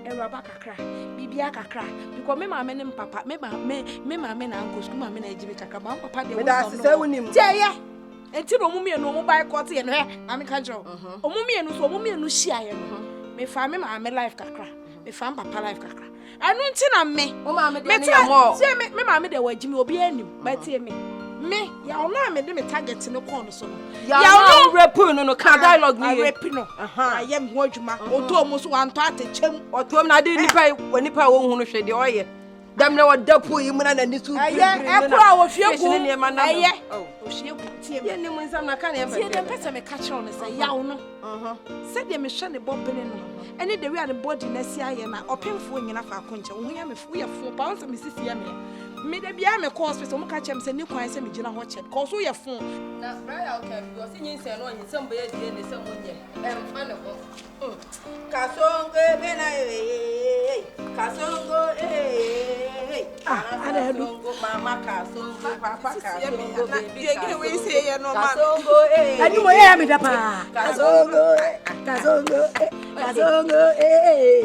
Eraba kakra, Bibia kakra. Because me mama and papa, me mama and uncle, me mama and Jimmy kakra. Papa, they will say him. enti no mumie no mobile court ye no na me ka jo omumie no so omumie no hia ye no me fa me ma me life kakra me fa papa life kakra anu nti na me o ma me de ne mo se me ma me de wagimi obi anim but me ya ona me de me target no call no so no ya no repu no ka dialogue ni repu no ayem ho adwuma oto mo so wanto atechem oto na de nipa wo hu no hwe de oye dam na wadapo yi muna na nisu aye ekura wo fie gu aye o fie gu tie me ne mo nsam na ka na e tie dem pese me ka kire no se yawo no se de me hwe ne bombene no ene de wi an body na si aye na opemfo nyina fa akonche wo ya me fu ya fu pa won se me sisi ya me de bia me call hospital mo ka chem se ni kwan se me gina ho check cause wo ya fu na brother okay because nyin se no nyin se mbo ye die ne se mo nye fa ne ko kasongo be na kasongo kasongo mama kasongo papa kasongo baby we say ye no man kasongo ani mo ye me da pa kasongo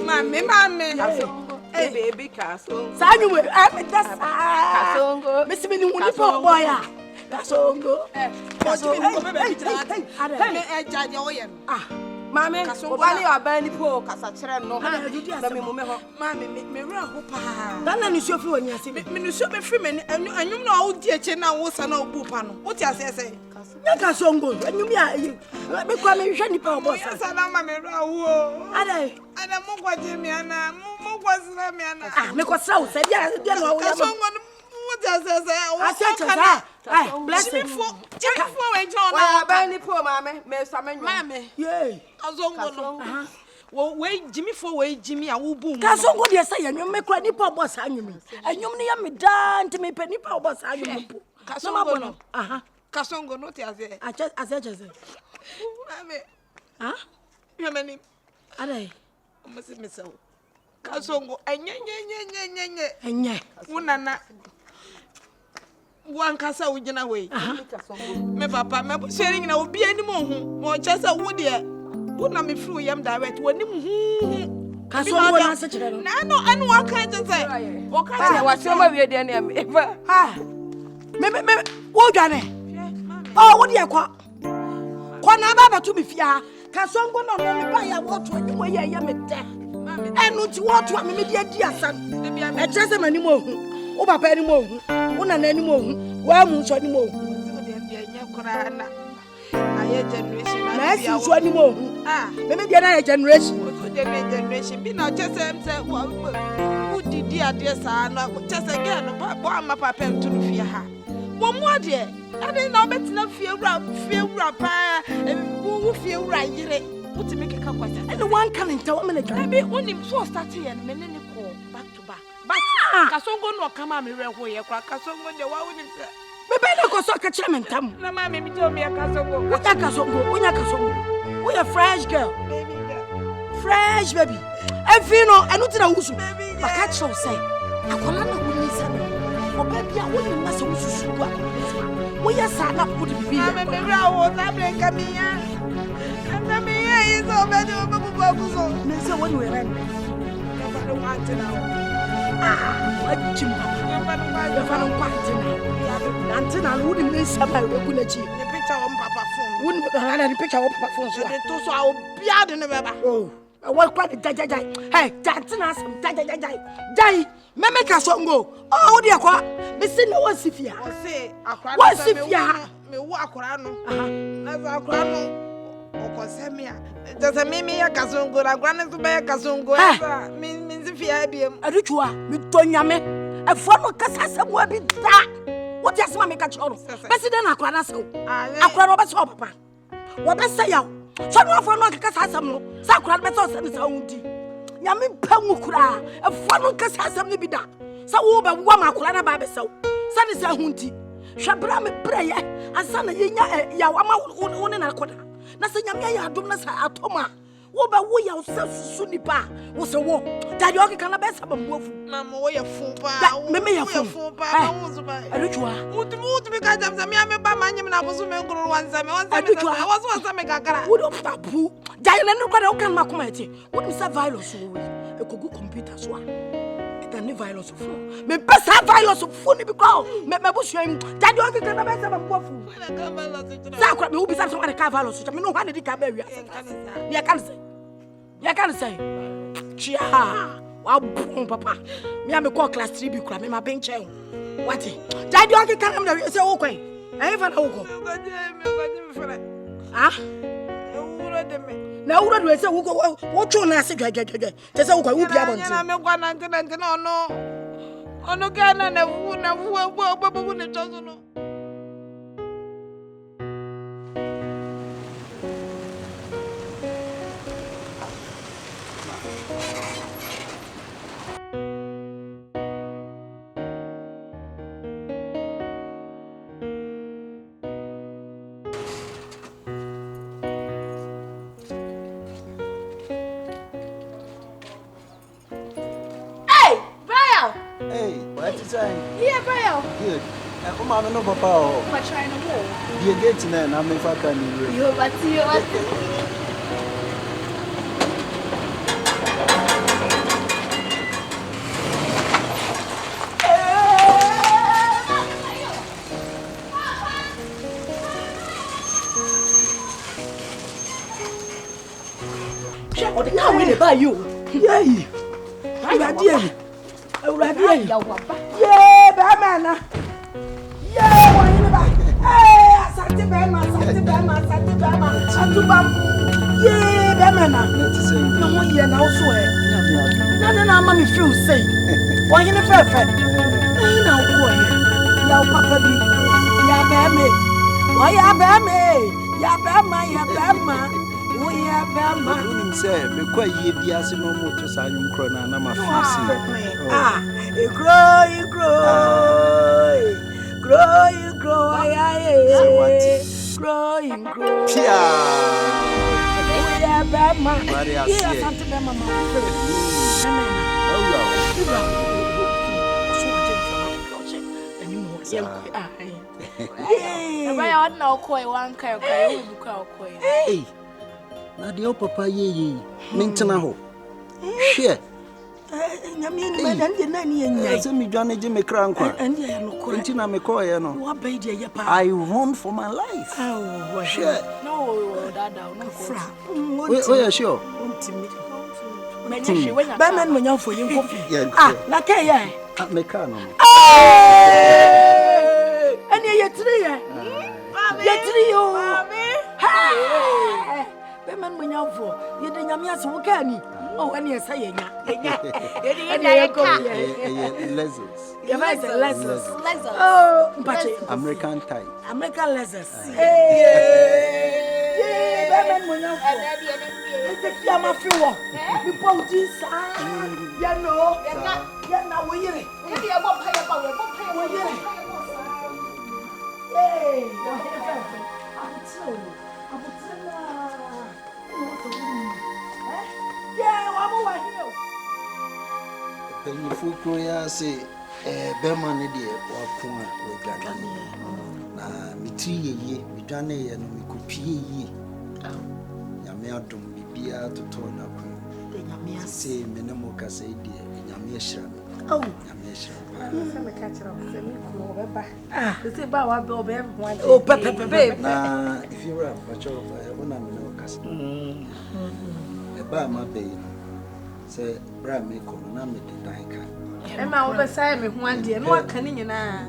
mame kasongo baby kasongo sanyu we me da kasongo me sibe ni woni po boy a kasongo kasongo me eja de wo ye mame obani abani po kasa kire no na me mo me ho mame me ra ho pa Dana ni sofi woni ase me no so be free me anyum na wo die eche na wo sa na obu pa no wo ti ase ya kasongo anyum ya me kwa me hwe nipa obo sa sa na ma me ra wo ada mo gwaje mi ana mo gwazira mi ana me kwa sa wo sa dia no wo ya kasongo wo ti ase bless me for we John wa abani po mame me sa menyo mame ye kasongo no we Jimmy for we Jimmy a wo bu kasongo de sa yanwum me kwa nipa obo sa anwum anyum ne ya me da nt me pe nipa obo sa anwum po kasongo no kasongo no ti ase ase mame yamani adai o me se kasongo enye unana wankasa ugina we me papa me sharing na obi ani mo hu mo chesa wo de una me free yam direct woni mu kasongo na se kire no na no anu waka tete o ka na wa choma wie de na me ha me wo dwane wo de kwa na baba tu me fia kasongo no no ba ya wo to ani mo ye me de enu ti wo to me de adi asan e chese mani mo hu o papa ni mo hu una na ni mo hu wa mu so ni mo hu de nya kora na aye generation na si so ni mo hu me de na generation so de generation bi na chese mse wo didi ade sa na chese ge no bo ama papa ntunu fie ha wo mu ade ade na obetina fie wura pa wo fie wura yire what make a kwasa and one can tell me like maybe onim so start here me ne call back to back but kasongo no kama me reho ye kwa kasongo de wa onim se me be na ko so ka kire me ntam na ma me jo me kasongo unya kasongo we a fresh girl baby fresh baby efi no enu ti na wusu maka kire say akola na wo ni se no baby a wo ni ma se wusu ku akola wo ya sa na wo di bibi me reho na break me ya na me ye so be do babu so me se wo ni we ran ba do want now wajim ya fa no kwante na antina no wudi me sama we ku na chi the picture of papa phone wudi ana the picture of papa phone so the to so a bia de ne beba oh wa kwa de jajajai hey tantina sam jajajai me kasongo oh wudi akwa me se na wasifia o se akwa wasifia me wo akwa no na za akwa no okosemia just me ya kasongo na gwana so be kasongo me zifia biem aduchua me tonyame e fo no kasasa mo bi da what just ma me ka choro president akwa na so akwa no be so papa wo be say yaw so no fo no kasasa mo sa akwa be so se sa hundi nyame pangu kura e fo no kasasa mo bi da sa wo be wo ma akwa na ba be so sa ni sa hundi hwabra me praye ansa na yenya yaw ama wo ne na koda na se nyame ya adom na sa atoma wo ba wo ya susu nipa wo se wo daddy o kika na be sa bambuafu mama wo ya fu pa me ya fu pa wo zo ba aluchua mutu bi ka jam za me ba manyim na boso me nguru wanza me wanza me kakara wo do papu dai na no kwa na o kan makoma eti wo ni sa virus wo we ekogu computer so a kita ni violence fu me pesa violence fu ni because me busu am daddy o kika na be say me bofu sa kwa me ubi sa so na ka violence me no hwa ne di ka ba wi ya kan say chia wa bon papa me am call class 3 bi kura me ma benche what daddy o kika na me say wo kwen e fa na wo ko ah na wura do say wo cho na se dwedwedwe te say wo kwa ubi abonti na me kwa na ntina ono kana na wu babu ne chozo no Yeah, bro. Good. Come on, no papa. I'm trying to move. You get in there, and I'm in fact can you. You but you what? How will buy you? Yeah. I dear. Yeah, Bamana. Yeah, why in the back? Hey, Sati Bama. Yeah, Bamana. No one year now, swear. No, mammy feel safe. Why in the perfect? Now, boy, now, Papa B. Ya Bammy. Why, ya Bammy? Ya Bama. We are Bama. Say, be quite ye be as no more to sign him crona, and I'm a you grow, you grow, Pia. We are Bama. Maria, hey. Na de papa ye mentena ho hwe nyame ni madan de na ni enya se mi dwane je me kra nkwa ende ya no ko nti na me ko ye no wa bai de ye pa I run for my life oh shit no dada no fra oh yeah sure ntimi menye hwe wenya ba man mo nyamfo ye nkofi na ke ye me ka no ene ye tiri ye ye tiri yo mami man mo nyamfo ye de nyame aso wo ka ni oh ene ye say yenya ye ko ye lessons ye vai say lessons oh mpache American type American lessons hey man mo nyamfo ese fi ama fi wo mi po di sa ye no ye na wo yire ye de bo pa ye wo yire hey wo yire fa Penyifu kro ya se bema ne de wakon a wodwane na mitri yeye midwane ye no mikopie yi nyame adom bibia toto na kun nyame ase mene mo kasa de nyame ahira oh nyame ahira se me ka kira se me ko beba se ba wa be obe ho ade oh pepe na if you rap bacho ona me no kasa ba ma be se bra me ko na me de dan ka e ma wo be sai me ho ade no aka ni nyina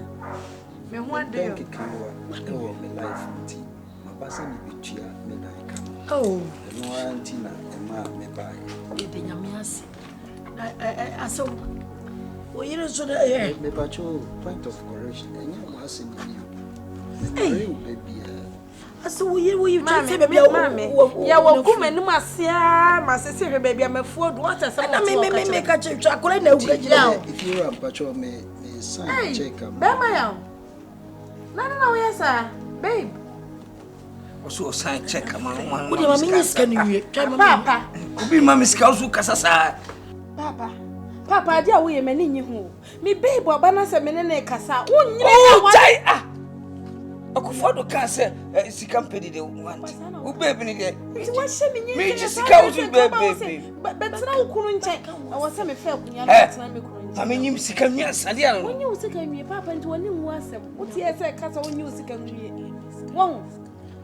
me ho ade yo ka wa me life ti ma ba se ni bitua me dan ka oh no anti na e ma me ba e de nyame ase aso wo yire so de me ba cho point of correction enya wa se ni yo baby aso wo you say baby ya wo kuma ni masia masese hwe baby amafuo do what say na me ka che akora na ugura jira if you am pacho me sign check am be ma ya na wo yesa babe oso sign check am wo de mama ni scan wie papa obi mama ska oso kasasa papa dia wo ye mani nyi ho me babe oba na se me ne kasa wo nyire wa tai akufodo ka se sika mpedi de want u baby ni de ti wa hye me nyi me ji sika wo baby betra wo kunu nche wo se me fa kunya na tena me kunu Amenyim sika nwi asade ano. Onye usika nwie papa nti woni nwu asem. Wuti ese kasa onye usika nwie. Won.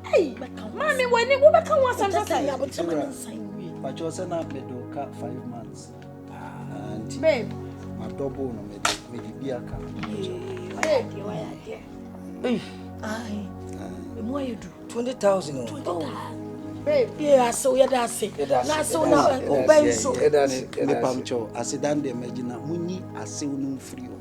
Hey, mami woni wo beka wu asem sasa ya botima nsan nwie. Pacho se na medoka 5 months. And babe, my double no me be Akan. Babe, you are there. Ai. Mo you do 20,000. Babe, yeah, so you da say. Na so na obey so. Me pamcho asidan de imagine munyi asew no free o.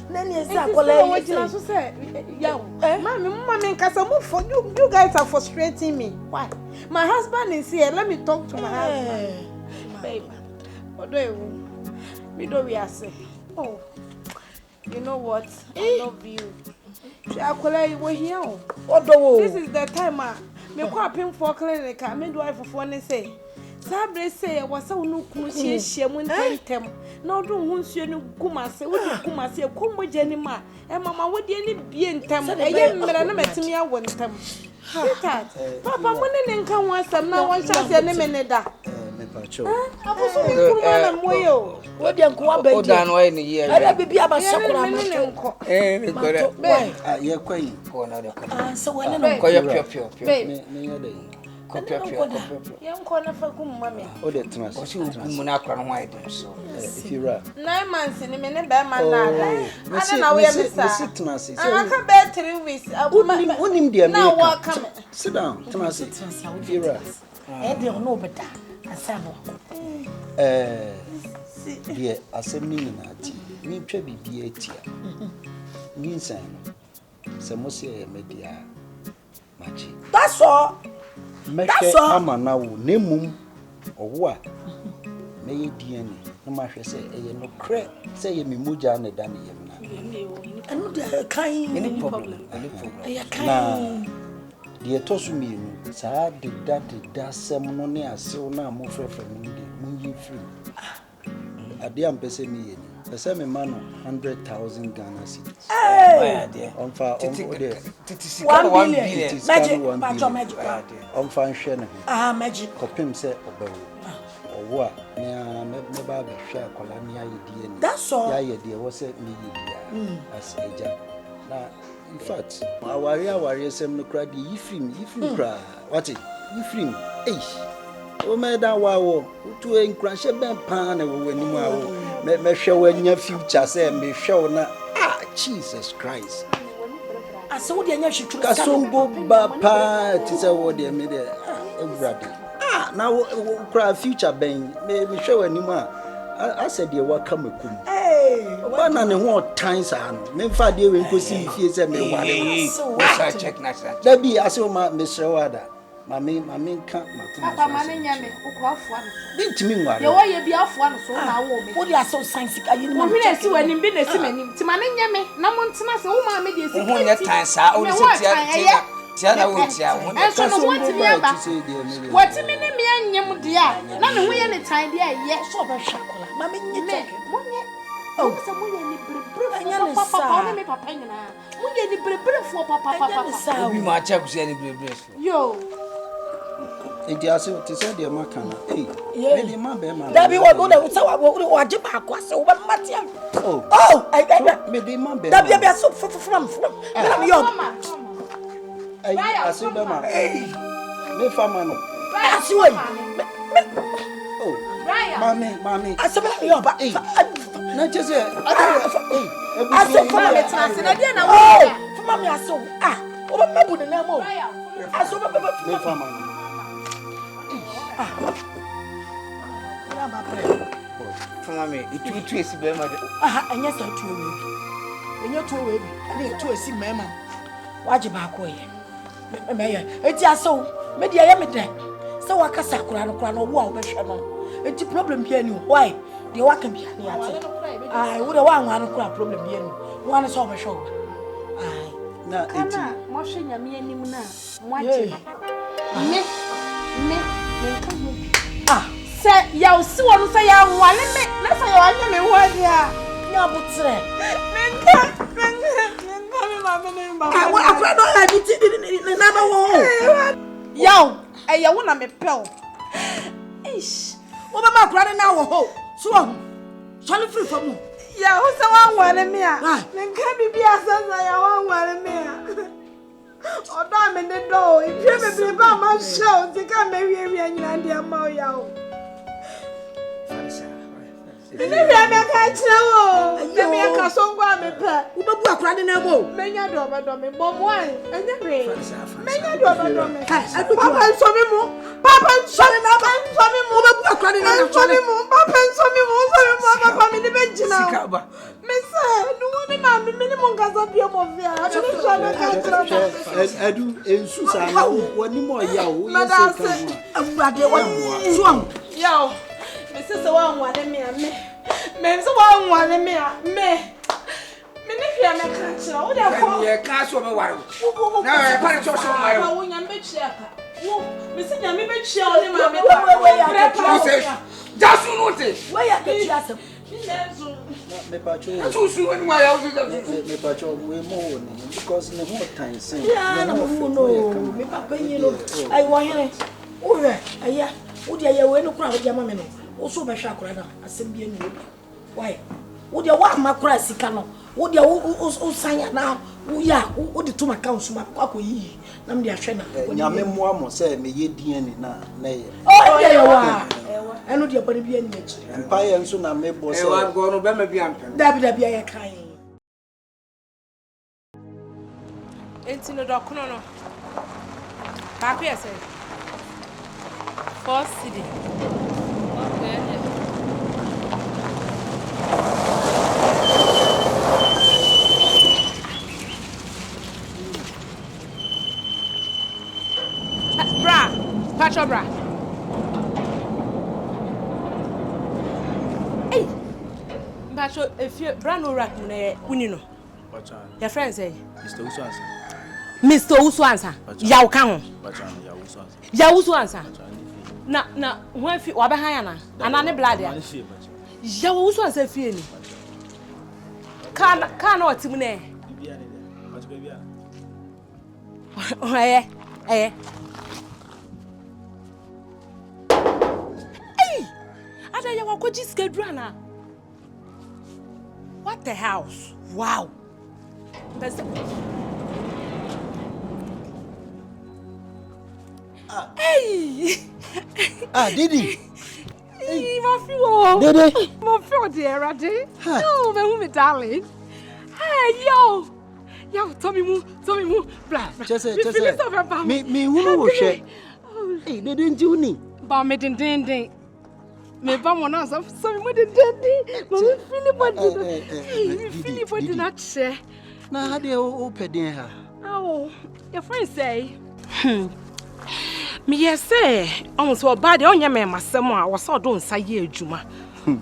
Nani esa kola what you so say? Yeah. Mommy, nkasa mo for you guys are frustrating me. Why? My husband is here. Let me talk to my husband. Babe. Odo we do we are say. Oh. You know what? I love you. Akola you were here. Odo. This is the time me kwa pim for clinic. Me do I for one say. Sabre say was so no kunshi shemu ntem. Na odo hu nsuo ni kumase, wo kumase kombo janima. E mama wo de ni bie ntem. E ye mmere na metimi awo ntem. Papa mo ne nka ho asam na won hyase ne meneda. Me pacho. Abuso mi kuruma na moyo. Wo de nko wa ba O da no ai ni ye. Ada bibi abasakura mo. Me kore. Ye kwai. Ko na de ko. So wala no. Ko ye pio. Me ye dey. Ko pio. Ye nko na fa kum mame. O de tnas. O si mu na akra no why dem so. If you rap. 9 months ni me ne be man na ada. Ada na we me sa. Sit tnas. Aka be 3 weeks. Unim dia me. Na wa come. Sit down. Tnas. If you rap. De no beta. Asano. Deɛ asɛm ne nyinaa ti mentwa biribi atia nyinsan no sɛ mo sɛ ɛyɛ media magye That's all. mɛhwɛ ama na wo na mmom ɔwo a mɛyɛ DNA na mahwɛ sɛ ɛyɛ nokorɛ sɛ ɛyɛ me mogya ne da ne yam na Anu de kan. Any problem. Ya na kan. deɛ ɛtɔ so mmienu saa deda sɛm no ne asew no a mofrɛfrɛ no de monyi firi adeɛ a mpɛ sɛ meyɛ ni pɛ sɛ mema no 100,000 Ghana cedis ɔmfa ɔmde 1 billion. Magic. ɔmfa nhwɛ ne ho Magic. kɔpem sɛ ɔbɛwo ɔwo a nea mɛba abɛhwɛ akɔla ne ayɛ die ni That's all. yɛayɛ deɛ wɔ sɛ meyɛ biara as agya na in fact aware sɛm no kora deɛ yifrim kora wate yifrim o meda wawo tu enkranshe ben pa na wo anim awo mehwe wanya future say mehwe wo na Jesus Christ Ase wo de anya hwetwu kasongo ba pa ti say wo de me de ewurade na wo kra future ben mehwe w'anim a ase de waka makum ba na ne ho tan sa no me mfa de we nkosi fie say me wale Wo sa check na sa. da bi ase wo ma mesre wada Mami nka matuma. Papa mane nyame ukọ afọ ano. Bintimi nware. Ye wo ye bi afọ ano so na wo me. Wo de aso science ka yin ma. Wo hwe na si wani bi na si manim. Ti mane nyame na mo ntena se wo ma me de si. Wo nya tan sa o se tia na wo tia wo. Enso no wo ti bi aba. Wo ti mi ne mi anyem de a na me ho ye ne tan de a ye so ba hwa kola. Ma me nyite. Mo nye. Oh, so mo ye ni brebre papa na me papa nyina. Mo ye ni brebre fo papa. Obi ma cha kusia ni brebre fo. Yo. Edi ase te se de maka na me de ma be ma Da bi wo do say wo age ba akwa se wo ba matia. me de ma be Da bi aso from na me yo ase be ma me fama no ase wo mami ase be yo ba na chese ase fama me tase na dia na wo fama me ase wo ba mabu de na mo ase wo ba me fama no Fama me itu esi be ma de. Anya sa tuo we bi. Enya tuo we bi. Na tuo esi mema. Waje ba ko ye. Me ye. Eti aso, me dia ye me den. Se wakasa kura no wo a wo behwe no. Eti problem bia ni why? De waka bia ni ate. Wo de wa anwa no kura problem bia ni. Wo an so behwe wo. Na eti. Mo hwe nyame anim na mo ate. Me say ya si wonu say ya wale me na say ya anya me ho dia Nya butre. menka me ma me ne ba Akura do ha di na ba wo. Yaw e ya wo na me pel ish Wo ba ma akura na wo ho. So Sorry free for me. Yeah, who's the one wanting me? Then can be a son, I want wanting me. Oh, damn in the door. If you ever be by my show, they can marry me and you and your Moyo. Maybe I make a show. Let me a castle one me pet. Who are crying a boat? Many a dog, Bob wine, and the rain. Many a dog, Papa and some more. Papa and some more. Papa and some more. Papa and some more. Papa in the bench now. Miss, no one, mammy, minimum gas of your movia. I do in Susan, one more yow. Madame, I'm ready. One swung. Yo. Mrs. One wanted me and me. Men's one wanted me and me. Many of them can't show their Castle of a while. Now I can't show my own young bitch. Mrs. Yammy Bitch, only just notice. Where are the chasm? Me patrol. Too soon, my house Me patrol way more because no more time saying. Yeah, no, me papa, you know. I want you. Oh, yeah. Would you wear no crowd, your mamma? Also, by Shakrada, assembly. Why? Would you want my crassy canoe? Would you also sign it now? Oh, yeah, would the two accounts, my cock, ye? Nam dear Shanna. Yammy Moamo said, me ye DNA now. Nay. Oh, yeah, you are. I know your body be any match. And Pie and soon I may boss. I'm going to remember the amp. That be a crying. It's in the dock, no. Happy, I say. First city. Okay. Bra, Pacho bra. Hey, Pacho, if you bra no rat, unino. Your friend say, Mr. Uswansa. Mr. Uswansa. Yao Kang. Yao Uswansa. Na, when fi wabahayana, anane blood ya. Yao Uswansa fieni. Kana otimune. Eh. Ada ya wakoji skedrana. What the house? Wow. Hey. Didi. Hey, my feel. Didi. My feel dear, Raddy. Oh, my woman, darling. Hey, yo. Yo, Tommy Moo, blah. Just me, who will share? Hey, they didn't do any. But me didn't. Me bam on so me didn't. But me feel body. Hey, me feel body not share. Now, how do you open her? Oh, your friend say. Me yes say, almost what bad on your man, my son, I was so don't say ye, Juma.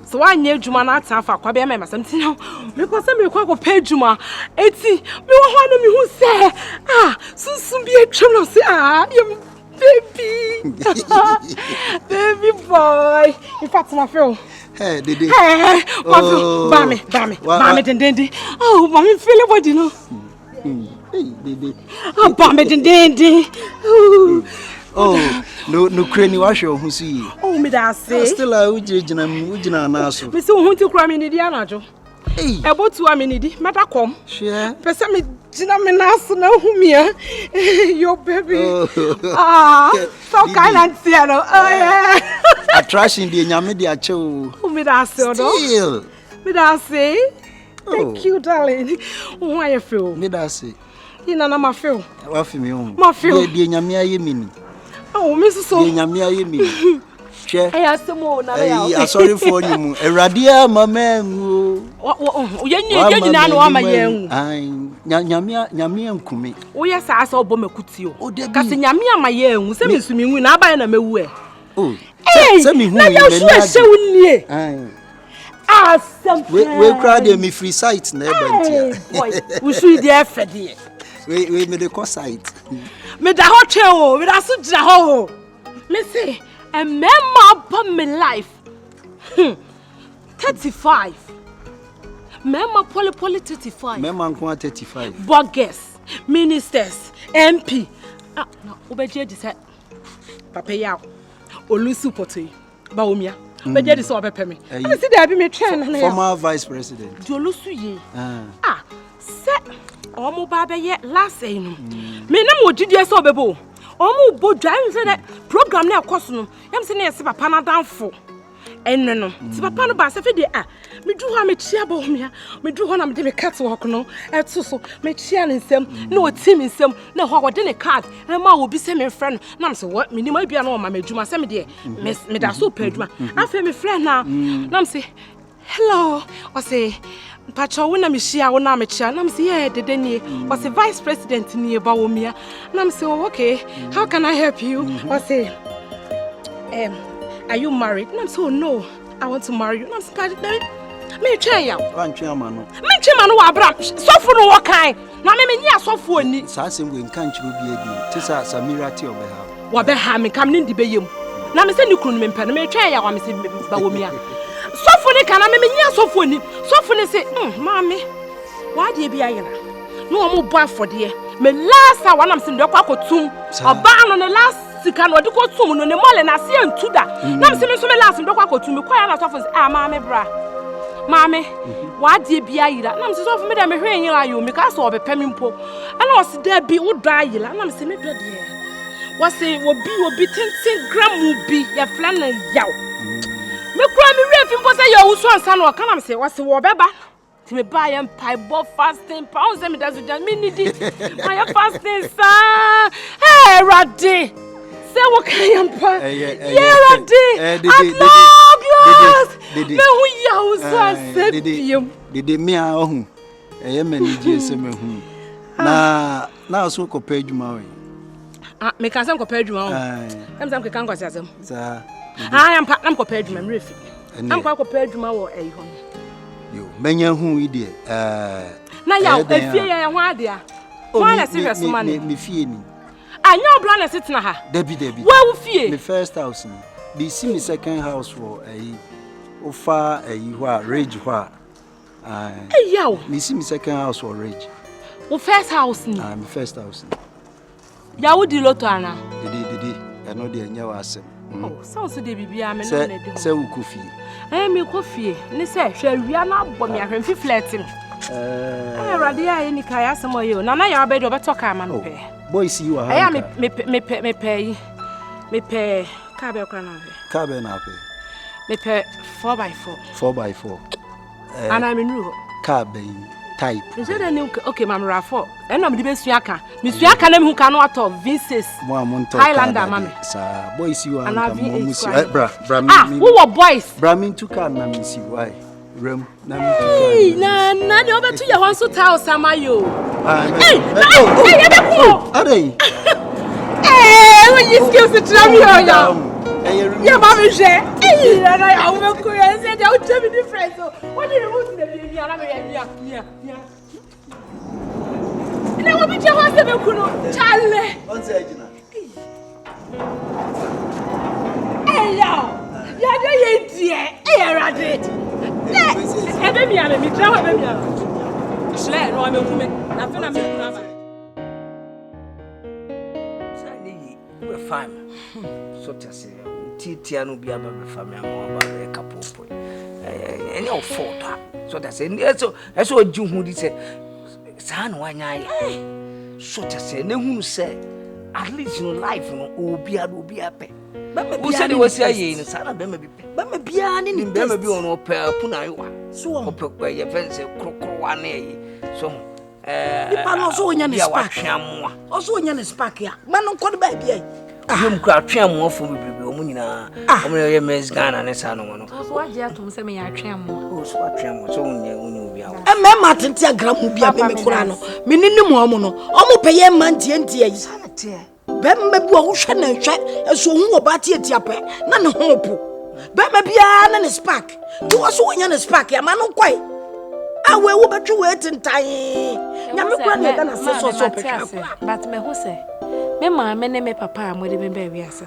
So I knew Juma not time for Quabia member something now. Because I'm a quack pay Juma. 80, me one of me who say, soon be a channel say, you baby. Baby boy. In fact, my friend. Hey, Didi. Hey, Bammy, Dandy. Oh, Mammy, feel what you know. Hey, Didi. Oh, Bammy, Dandy. Oh, no, cranny wash your who see. Oh, me that say. Still, I would judge and Nasso. Me so want to cry in Indiana, Joe. Hey, about 2 minutes, matter come. Share. Person me, Gina Menas, no, whom here. Your baby. So kind and Seattle. Oh, yeah. A trash in the Yamedia show. Oh, me that say, Still. Me that say. Thank you, darling. Why you feel? Me that say. You know, my feel. What for me? My feel. The Yamia mini. Oh, Mrs. So. The Yamia mini. Share. I asked some more. I'm sorry for you. A radia, my man. Oh, you know, I'm a young. Yamia Kumi. Oh, yes, I saw Bomekutio. Oh, dear, Cassiamia, my young, send me swimming when I buy an away. Oh, send me who is so near. We cried me free sight, never. We should be effort here. We made a cost site. Me the hotel, with us to the hole. Listen, a member upon my life. 35. Member poly 35. Member 35. Burgers, ministers, MP. No, Obeje said, Papa Yao, Olusu Pote, Baumia. Be je di so be peme. I see there be me train na. Former vice president. Jolusu ye. Se omo ba be ye last say no. Me na mo didie so bebo. Omo bo dwan say that program na ekoso no. Yam say na yesi papa na danfo. Enno no. Ti papa no ba se fe de me du ho me chia bo me. Me du ho na me de me cat work no. Eto so me chia ne nsem na o ti me nsem na ho wo de ne card. E ma wo bi se me friend na me say what me ni ma bia na o ma me djuma se me de me da so pa djuma. Afa me friend na me say hello. I say Pacha wona me shia wona me chia na me say yeah dede nie was the vice president nie ba wo mia na me say oh, okay how can I help you I say are you married na me say oh no I want to marry you na me say me twa ya Wan twa ma no me twa ma no wa bra sofo no wo kan na me nya sofo ani sa sem we nkan chiro bi adi ti sa Samira ti obeha wa be ha me kam ni ndi be yem na me say ni kunu me mpa no me twa ya wa me say ba wo mia sofo ni kana me nya sofo ni sofo ni say mama why dey be ayira no mo boy for there me last hour am say ndo kwa kotum Obaa no ne last sika no de kotum no ne mole na se antuda na me say me so me last ndo kwa kotum me kwa na sofo say mama bra mama why dey be ayira na me say sofo me da me hwe nyira yo me ka so obepem mpo ana o se da bi wo do ayira na me say me do there what say obi 10 gram bi ya flan na yaw me kura me refi mpo say yo wuso ansa no kana me say wase wo beba ti me buy am pie bo fasting pounds me dazu jan me need it my fasting sa hey radi say wo kan am pa yeah radi me hu ya wuso ansa biem dede me a ohu mani je se me hu na so ko pa adwuma we me kan sam ko pa adwuma o am sam kan ko asem sa I'm prepared to memory. I'm quite prepared to my war. You, menya hu ide. Na ya efie ya ho ade a. Why serious man? Me fie ni. Anya obla na sitina ha. Debi. Where wo fie? Me first house ni. Be see me second house for ofa ho a rage ho a. Yaw. Me see me second house for rage. Wo first house ni. Me first house ni. Ya wo di loto ana. Dede. Eno de anya wa asem. Oh, sounds so de bibia me no na de. Se wo kofi. Me kofi. Ni se hwawia na abọ me ahwemfi flirting. Radi ya ni kai asem oyo. Na ya obedo obeto ka ma no pe. Boys you are. Aya me pe ka be kwa na pe. Ka be na pe. Me pe 4x4. 4x4. And I'm in Ru. Ka be type. You said okay, Mama Rafo. And I'm the best Yaka. Miss Yaka name who cannot of Vinces. Highlander, mammy. Sir, boys, you are who were boys? Bramin to come, Mammy, see why. Rum, na over to your house to tell Samayo. Hey, when you skills the travel. Yeah, Mammy, hey, and I will go and say, I'll tell me different. What do you want to be? Yeah. Na wo bi je ho se be kuno chale on say agina ya de ye die rade ebe mi ame mi tra ebe mi ame shle no ame kume na fe na me kuna ba sani we fam so tase titia no bia ba be fam am ba be kapopo any of photo so that say so oji hu di say sa no anya ye so tase ne hunu say at least no life no obi ape who said it was here in sana be ma bia ni be ma bi ono pe puna yo so o pe ye fence krokro na ye so ipa no so onya ne spark o so onya ne spark ya ma no nkọ ba bia ahum kra atweamu afo bebrebe o mu nyina o mu ye mes Ghana ne sa no so waje atom se me ya atweamu o so atweamu so onya obi awo ma tenti agramu bia me kura no me ninim o mu no o mu pe ye man tie yi sana tie bemma bi wo hwe na hwe eso hu oba tie pe na ne ho po bemma bia na ne spark ti wo so onya ne spark ya ma no kwai awe wo betwe we tintan nyame kura ne da na so pe but me ho se me ma me ne me papa amode me ba wi ase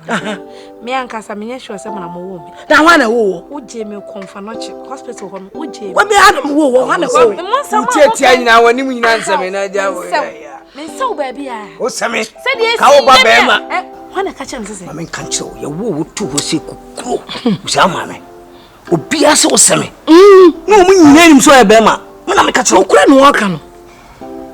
me ankasa me nyehwe se na mo wo me da hwa na wo wo je me konfa no che hospital ho wo je wo me adam wo hwa na wo tietia nyina wani mu nyina nsame na ja wo me so ba bia o same se ka wo ba be ma hwa na ka chem se ma men kan che wo ye wo tu ho se kukuro usa ma me Obia se wo seme. No mu nyina nim so ye bema. Me na me ka kire okura no waka no.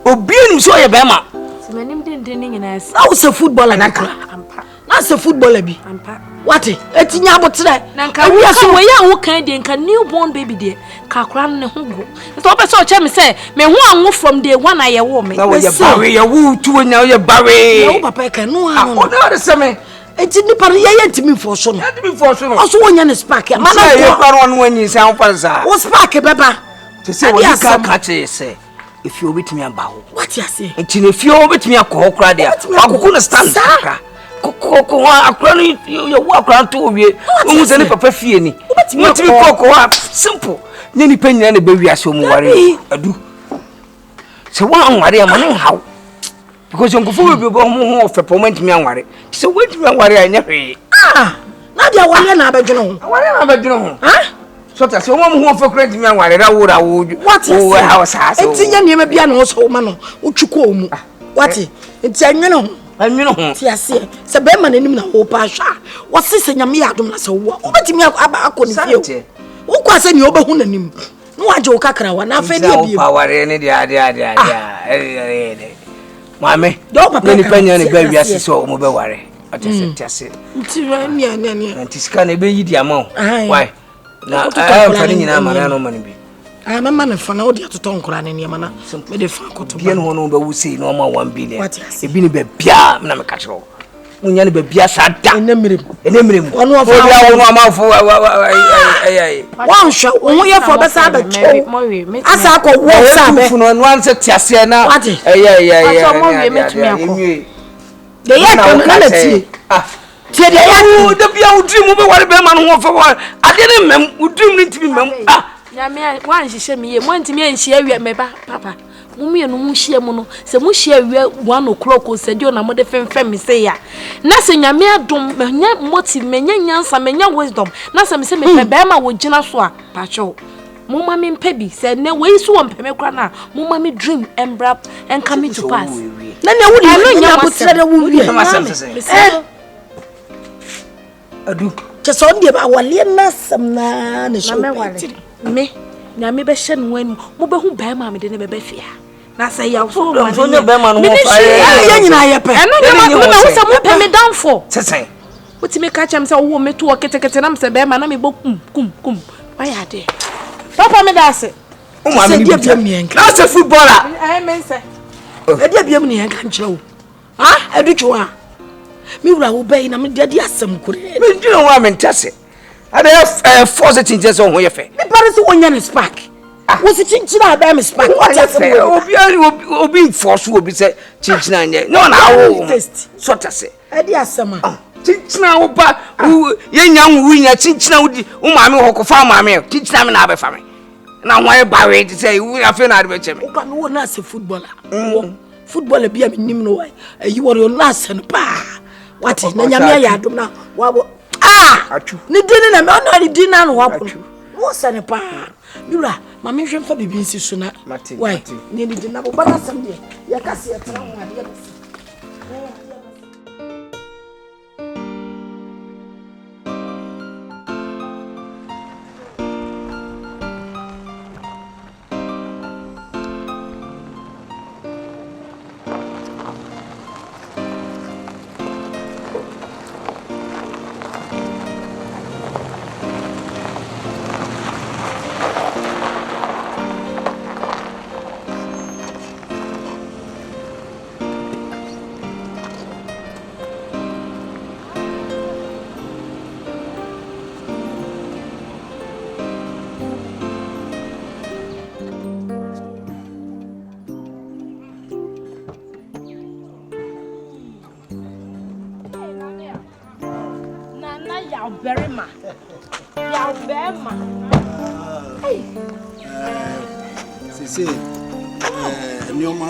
Obia nim so ye bema. Se manim den nyina ase. Na wo se footballer na kra. Ampa. Na se footballer bi. Ampa. What? Etinya abotre. Na nka wo ka wo ya wo kan de nka newborn baby de ka kra ne ho go. So obe so che me say me ho anwo from day one aye wo me. Na wo ye bawe ye wo tuwo nya ye bawe. Na wo papa ka no ha no. O na de seme. Enti ni par ye yentimi fo so no. Yentimi fo so no. Oso wonya ne spark ya. Mana ye kra no wanyi se anfa sa. Wo spark beba. Te se wo ka ka che se. If you betimi amba ho. What you say? Enti ne fie wo betimi akọ kra de. Akoko ne stand ka. Koko akra no ye wo akra to wie. Wo se ne papa fie ni. Betimi koko simple. Nye ni panyina ne ba wi ase mu ware. Adu. Se wo anware ama ne hawo. Because you go for be home of a moment me anware. So wait me anware anya hwe. Na dia wale na abedwono ho. Aware na abedwono ho. So ta se wo mo ho for credit me anware ra wo what is house house. Etinya niam bia na wo so ma no. Utwuko mu. What? Enti anwene ho. Anwene ho. Ti ase. Se be ma nanim na wo pa hwa. Wo sese nyame ya adom na se wo. Wo betimi akọ ne fie. Wo kwa se ni obehu nanim. No waje wo kakra wa na afa dia bi. Wo aware ne dia. Mame, ni panya ne ba wiase so mo be ware. Atese tese. Nti ni. Nti sika ne be yidi ama. Why? Na fani nyina ma na no ma ne bi. Mama ne fa na odi atoto nkora ne niam na me de fa koto. Bia no no be wusi no ma 1 billion. E bi ne be bia na me ka kiro. Munya ne be bia sa da. Enemirem. Ono afa bia wo ama fo ai. Wan hwa wo ye fo be sa ba cho. Asa akọ wo sa be. Fu no wan se tiase na. De ye kan na la tie. Tie de ya de bia wo dream be ware be ma no ho fo ade ne mem wo dream ne ntimi mem. Nyame wan hihye me ye mo ntimi enhye awie me ba papa. Mumie no mu hye mu no se mu hye awie 1 o'clock o se dio na mo de femfem me se ya. Na se nyame adom menya motive menya nyansa menya wisdom. Na se me se me pe ma wo gina so a pa cho. Mo ma me mpa bi se ne we so won peme kra na mo ma me dream embra and come to pass. Na ne wo di nya botre de wo wie. Adu che so ndie ba wale na sam na ne so me nyame be hye no wan mo be hu ba ma me de ne be be fia. Na say ya so no be ma no mo fa ye nyina ye pe. Eno nyama me wo se mo pe me down for. Sesen. Wuti me ka chem se wo me to ketekete na me se be ma na me bo kum. Why are there? Papa me da se. O ma me bia mi na se footballer. Men say. E dia bia me ne kan kire wo. Edu twa. Mi wura wo be na me dia asem kure. Me ndino wa me ntase. Ade force tinje so ho ye fe. Me pare se wonya ne spark. Wo se chinchina ba me spark. What asem wo. Obi force obi se chinchina nye. No na wo. So tase. E dia asem a. Chinchina wo ba ye nya wo nya chinchina wo di wo ma me ho ko fa ma me. Chinchina me na be fa me. Na ho ye ba we ti say wo afi na de be che me. Wo no na se footballer. Footballer bia me nim no wai. You were your last and pa. What na nyame ya adom na wo ni dini na me ona ni dini na no wapo wo se ne pa miura ma me hwemfa bibi nsi so na wai ni ni dini na bo bana sam de ya kase ya tra ho ade ya basi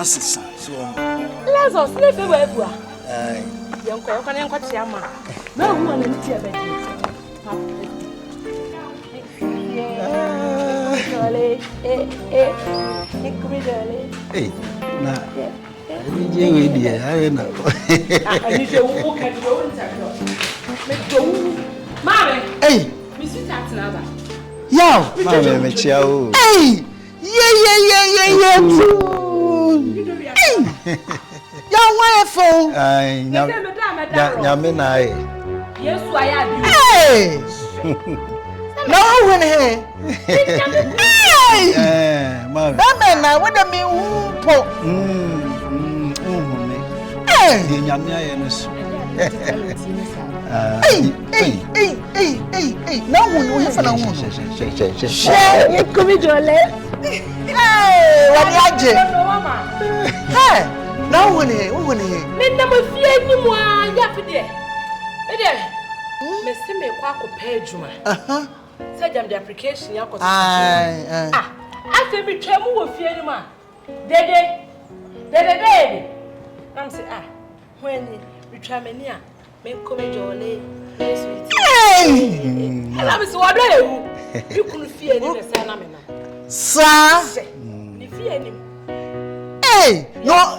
Sisa so let's us sleep everywhere. Yanko yo kan yanko tiama na hu na nti e be na ni je we di ha na ani je wo ka di wo nta ko me do mare mi si tat na ba Yo. Mama me chiao. Hey. Yeah. Hey. Yo, why phone? Ai, nyame na ai. Yes, I am. Hey. No when here. Hey. Mama. That man now what I mean po. Hey. Nyame aye no so. Hey. No one you for no one. Share. You come jole. Hey, what you Hey. No one here. Who one here? Me na mo fie ni mo a ya fide. Me de. Me se me kwa ko page ma. Say jam the application ya ko. Afi mi twa mu wo fie ni ma. Dede. Nam say when we try me nia, me come jole. Me sweet. Hey. Ala me so odo ewu. You kunu fie ni me say na me na. Sir. Ni fie ni. Hey, no.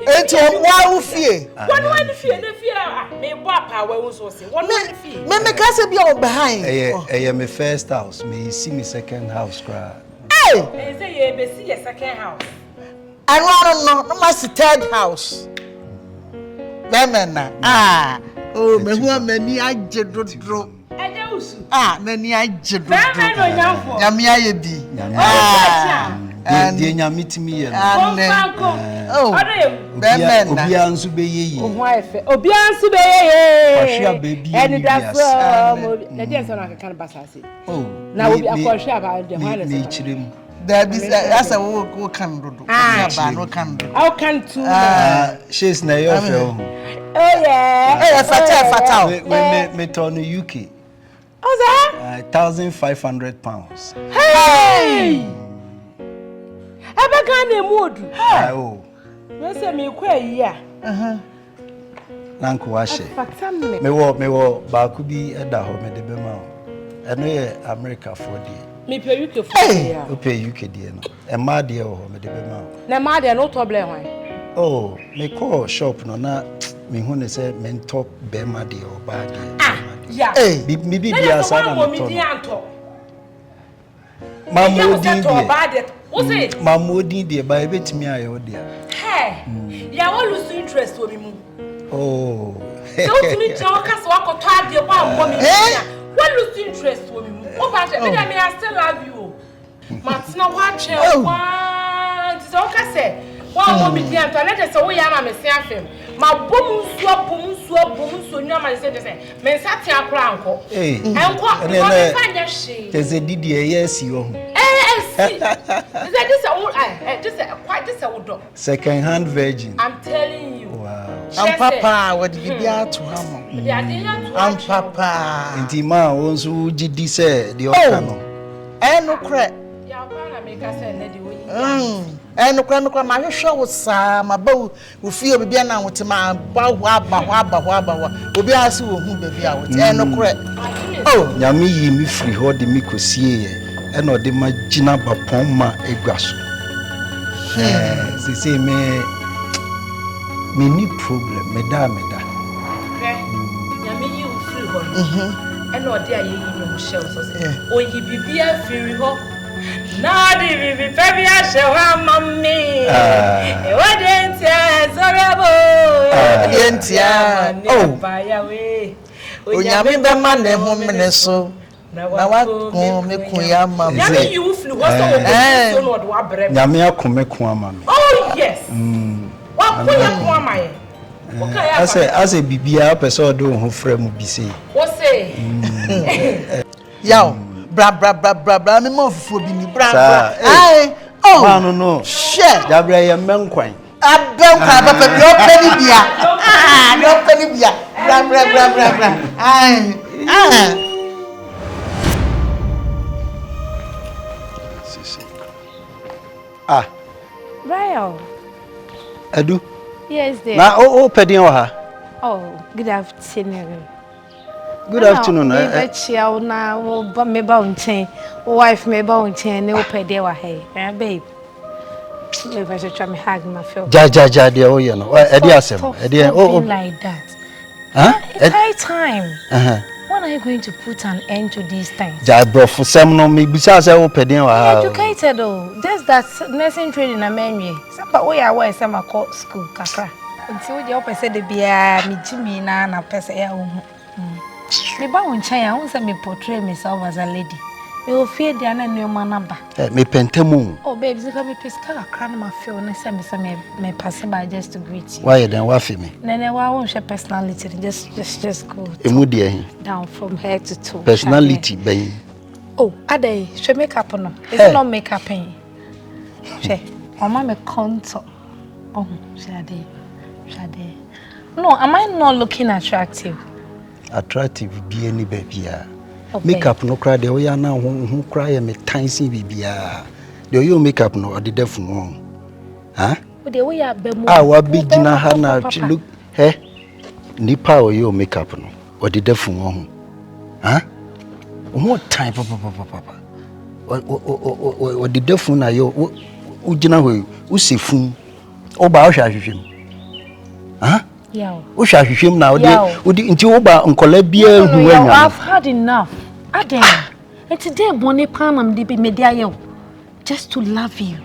Ento wa wo fie. One fie na fie me bo apa wa wo so se. One fie. Me ka se bia o behind. Eh, my first house. Me see me second house cry. Hey. Me say you be see your second house. I don't know. No my third house. Memena. Oh, me hu amani agye dodro. Eje usu. Mani agye dodro. Me no nyamfo. Nyame aye bi. Die nyame timi ye no. Oh. Memena. Obi ansu be yeyi. Ohu ayefe. Obi ansu be yeye. Kwahwe baby. Eni da so. Na je so na kan basase. Oh. Na obi akwahwe aba de ho ne chirem. That is asa wo kan dodo. Ba no kan dodo. How can too? She's na your friend. Oh yeah. Hey, fatal. Me turn UK. How's that? £1,500. Hey! Ebe kan na mood. Oh. Me say me kwa yi a. Nanko wa she. Fatam me. Me wo ba ku bi eda ho me de be ma. Eno ye America for die. Me pe UK for ya. O pe UK die no. E ma de ho me de be ma. Na ma de no problem wan. Oh, me call shop no na me hu ne say me top be ma de o ba de. Yeah. Hey, Me bi dia sa na me to. Mamodin de. Mamodin de ba e betimi ayo de. Hey. Ya wo lose interest wo mi mu. Oh. So to me tell ka so akoto ade wa ambo mi. What lose interest wo mi mu. O ba je me I still love you. Matina wa twe wa. Ti so ka say wa ambo mi dia to na je say wo ya ma me se afem. Ma bom nsuo nyama se de say me nsati akra anko. Enko me fanya hwe. Teze didi e yes yo. This is second hand virgin. I'm telling you. Wow. I'm papa what did be out to ham. I'm papa. Inti ma won so gidi se de oka no. No cra. Ya pa na make say na de oyi. No cra ma hwehwe wo sa ma ba wo fie obi na wotima ba wa obi ase wo hu baby a wote no cra. Oh, nyame yi mi free ho de mi kosie ye. E no de ma gina bapon ma egwa so. Se me ni problem me da. Nyame yi wo free ho. E no de aye yi no shell so say. Oyi bibia free ho. Na di bibi baby a she wa mami. E wadentia zorabo. Wadentia. Oh. Ba ya we. Onyame be ma ne ho mene so. Na wa ko me ku ya mama. Nyame you flu what so no do abrem. Nyame akome ku ama me. Oh yes. Wa ko ya ku ama ye. Ase bibia person do ho frɛ mu bi sei. What say? Yaw. Bra me mo fufu bi ni bra. Ai. Oh. No. Shit. Jabra ye menkwan. Abenkwa papa bi openi bia. Ni openi bia. Bra. Ai. Brian. Edu. Yes, there. Na o pedin wa ha. Oh, good afternoon. Good afternoon. Chiao na me ba unchen. Wife me ba unchen ne o pede wa he. Babe. Me va je try me hug my feel. Ja de o ye no. E dey asem. E dey like that. It's high time. when are you going to put an end to these things? Jai bro for some no me besides open Educated though. Just that nursing training na menwe. Sapa we are where some call school kakra. Until the opposite said the bia me Jimmy na pesa ya me ba won chan ya won say me portray myself as a lady. Me o fear the na new manaba. Me pentemu. Oh babes, if me peska kakra na ma feel na say me pass by just to greet you. Why then wa fe me? Nene wa won share personality just go. Emu de Down from head to toe. Personality ben. Oh, ade, she makeup no. Is it not makeup in? She, mama me contour. Oh, she ade. No, am I not looking attractive? Attractive be any baby. Makeup no cry de we na ho cry me tansin bibia. De you makeup no or the defu no. Huh? The way ya be mo. Wa big na ha na look nipa o you makeup no or the defu no. Huh? More time papa. O the defu na yo u gina ho u sefun. Obaa o hwa hwehwem. Huh? Yeah. O hwa hwehwem na o di nti Obaa nkola bia hu anya. I've had enough. Aden. And today bone pan am de be media yo. Just to love you.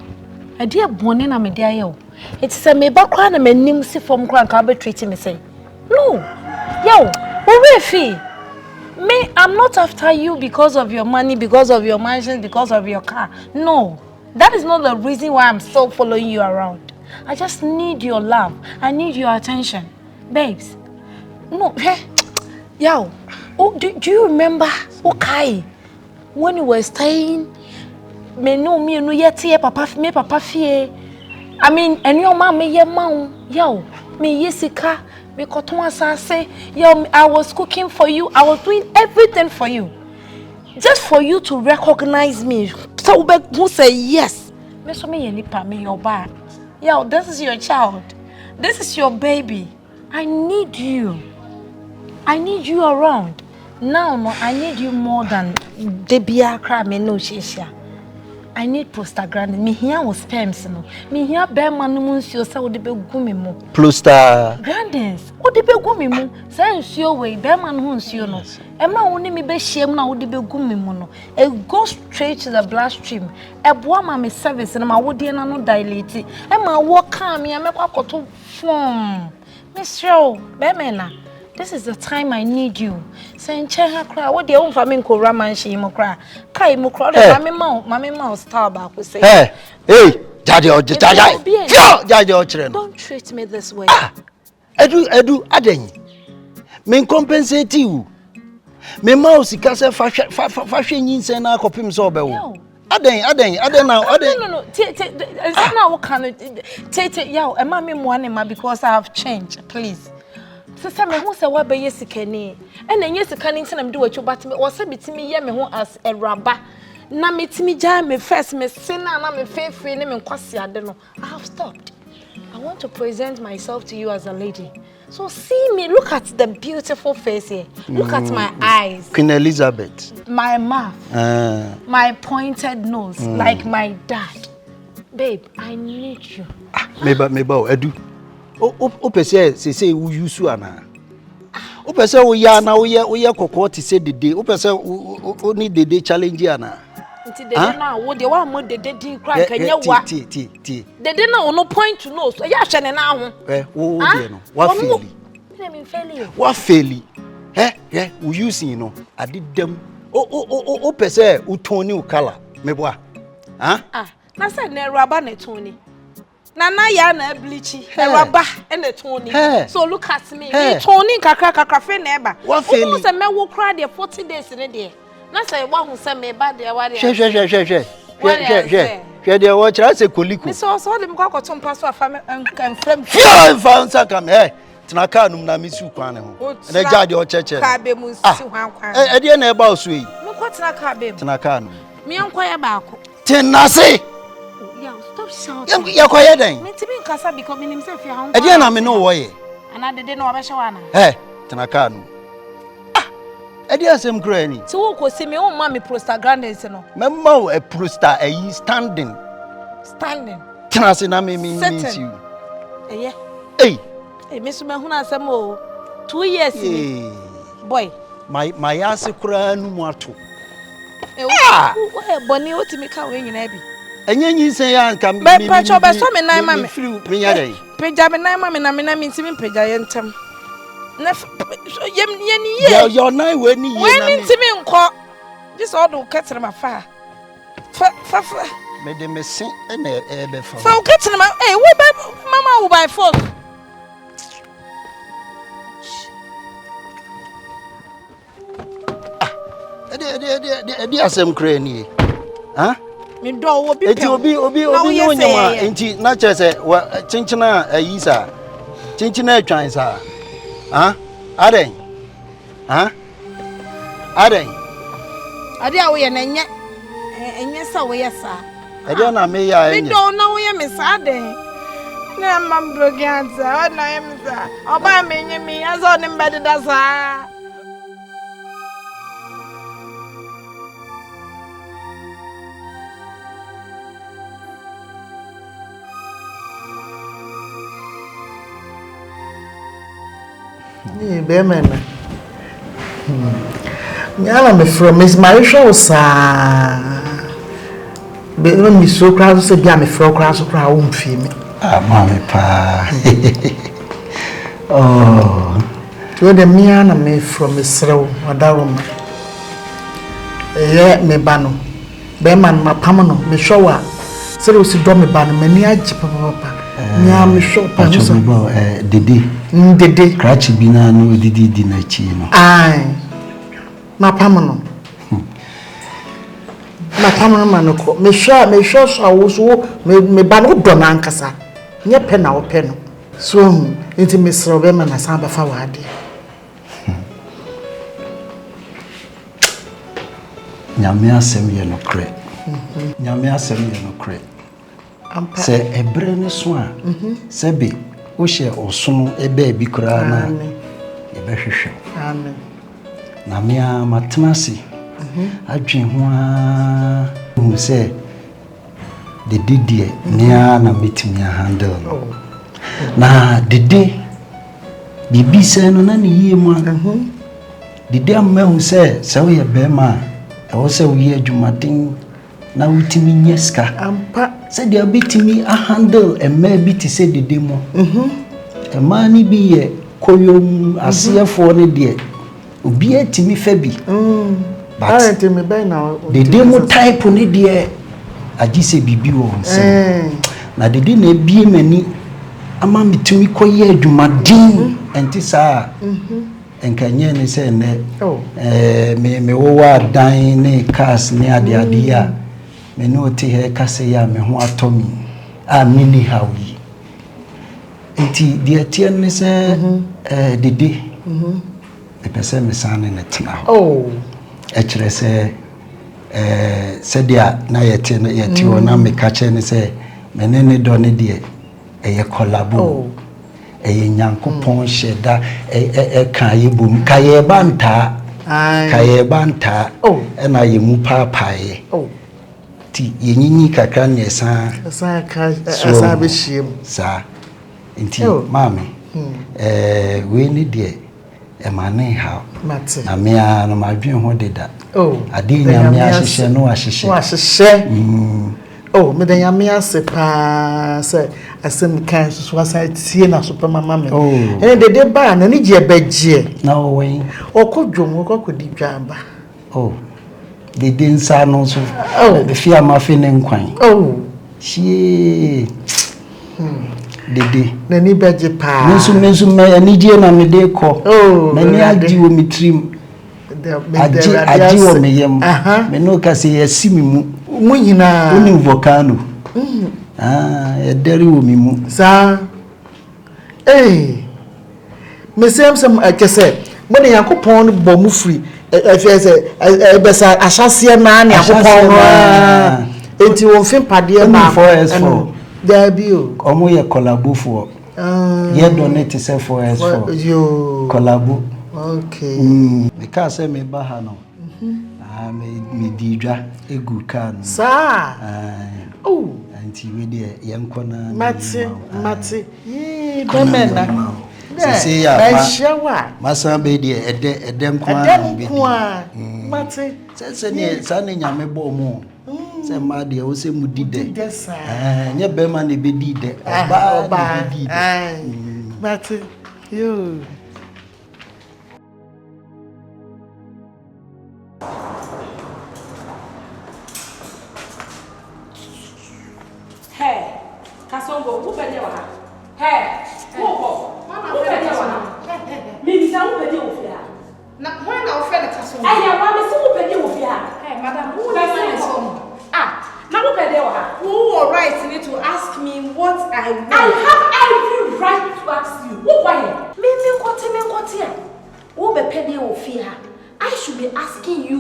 A dear bone na media yo. It's a me ba kwa na manim si from kwa ka be treat me say. No. Yo, we fee. Me, I'm not after you because of your money, because of your mansion, because of your car. No. That is not the reason why I'm still following you around. I just need your love. I need your attention. Babes. No, hey. Yo. Oh, do you remember, okay, when you were staying, me no yet papa fie. I mean, and your mom me ye mom. Yo, me yesika. Me say, yo, I was cooking for you. I was doing everything for you. Just for you to recognize me. So who say yes. Me so me nipa me your back. Yo, this is your child. This is your baby. I need you. I need you around. Now, no, I need you more than the biakra me no shisha. I need prostaglandin. Me here was sperms no. Me here bear man no nsuo say wo de begu me mo. Prostaglandins. Wo de begu me mo. Say nsuo we bear man ho nsuo no. E ma wo ni me be hiem na wo de begu me mo no. It goes straight to the bloodstream. E boa ma me service na ma wo de na no dilate. E ma wo kan me kwa koto form. Mr. Bemena. This is the time I need you. Say nche cry. What the own family ko ramanshi mo cry. Kai mo cry. Mama ma star ba ko say. Hey, Jaja. Don't treat me this way. Edu aden. Men compensate you. Me mouse ka say fa nyinse na akopim so be wo. Aden now. No. It's now what can take yo, e ma me mo anema because I have changed, please. Sister me who say wa be yesikani. E na yesikani nti na me do wacho but me was bitimi ye me ho as a raba. Na metimi ja me first me sin na me free ne me kwase ade no. I have stopped. I want to present myself to you as a lady. So see me, look at the beautiful face here. Look at my eyes. Queen Elizabeth. My mouth. My pointed nose, like my dad. Babe, I need you. Meba, edu. O pese say we use you ana. O pese we ya na we kokko ti say dede. O pese o need dede challenge ana. Nti dede na wo de wa mo dede din kra kanya wa. Ti. Dede na no point to nose. Ya hwe ne na ho. Wo de no. Wa faili. Me faili. Wa faili. We using no. Adidam. O pese u toni u color. Meboa. Na say na raba na toni. Na ya na bleachy. Raba and the toni. So look at me. Me toni kakra fe na eba. Wa faili. O say me wo kra de 40 days ne de. Na say wa hu say me ba de wa de. She de wo chira se koliko. Me so dem kwa koto mpa so afa me kan frem. Fia fa nsa kam tena ka num na misu kwan ne ho. Na ja de o cheche. Ka be mu si hwan kwan. E de na e ba oso yi. Me ko tena ka be. Tena ka num. Me enko ya ba ko. Tena se. Yeah, stop shouting. Ya ko ye den. Me tibi nkasa because me nim se fia hwan. E de na me no wo ye. Ana de no wa be hwa na. Tena ka num. E de asem kra ni. Ti wo ko si me o ma me prostaglandins no. Me ma o prosta yi standing. Tena se na me means you. Me so me hu na asem o 2 years ni. Boy, my ass kura no mu ato boni o ti mi ka we nyina bi enye nyisen ya nka me pa cho be so me nan ma me me nya dey peja me nan ma me na mi ti mi peja ye ntem na yem ye ni ye your nan we ni ye na me ti mi nko this all do ketre ma fa me de me sin na e be fa fa o ketre ma we mama wo by force Edi asem kra ni ha me do wo bi pe obi no nyama enti na che se chinchina ayi sa chinchina atwan sa ha aden ha aden ade a wo ye na enye sa wo ye sa ade na me ya enye me do na wo ye me sa aden na mam brogianza na ye me sa oba me enye me azo ne mbede da sa Bemen. Nyala me from Miss Marisha was be when me so crowd so be me from crowd so crowd won't feel me. Mommy pa. Oh. To the me and me from Miss Row Adarum. Me bano. Beman ma pamano me show so we see do me ban me ni agi papa. Nya me show pa so Didi. Didi. Cratchy bina no didi na chi no. Ai. Ma pamano. Ma pamano manoko. Me show so wo me ban wo do na ankasa. Nye pe na wo pe no. So nti me sro be ma na san ba fa wade. Nyame asem ye no kre. Nyame asem ye no kre. Se ebre ne so a se be wo hye osono ebe bi kura na ye be hwehwe. Amen. Na me a matnasi adwen ho a hu se de didie nia na metimi handle no. Na dede bibi se no na ne yie mu a dede amma hu se wo ye be ma e wo se wo ye adwumaden na wutimi nyeska Ampa se dia bitimi a handle e ma bi ti se dede mo e ma ni bi ye koyom asefo ne de obi atimi fa bi but me be na dede mo type ne de agise bibi wo nse na dede na bie mani ama mitumi koye adwumaden enti saa enkanye ne se ne me wo wa dan ne cars ne ade ya me no te he kase ya me ho atomi a mini hawi enti de tie ne se dede e pese me sane ne tena ho e kire se dia na yete no yete wona me ka che ne se me ne do ne de eye collabo eye nyankopon sheda ka ye bom ka ye banta e na ye mu papaye ti ye nyinyi kakra ne sa be shiem sa nti mami we ni de e mane ha na me a no madwen ho deda ade nyame ahihye no ahihye me den yame ase pa se asem kan so asa tie na so pa mama me de ba na ni je beje na owen okodwom okodi dwamba de nsa no so de fia ma fe ne nkwan shie dede na ni beje pa mensu me ani die na me de ko na ni agi wo mitrim agi wo me yem me no ka se yasimi mu nyina uni volcano e deri wo mi mu sa me sem akese mo ne yakopon bo mu free efese besa ahase na ne yakopon enti won fin pade ma 4S4 there be o omo ye collabo for ye donate se 4S4 yo collabo okay because me ba ha no me didwa egu kan sa anti we de yenkona mate be mena See ya, Masambe, edem kwa, Mate, Sani Yame Bomo. Say, my dear, who say Mudide? Your Beman be did. Obaa, Mate, you. Hey, Kasongo, who pay you? Hey, who go? Who pay you? Me, who pay you? Now, when I offend the Kasongo, I am one who pay you. Hey, madam, who is home? Now who pay you? Who are right need to ask me what I want? I have every right to ask you. Who quiet? Me, what here? Who be pay you fear? I should be asking you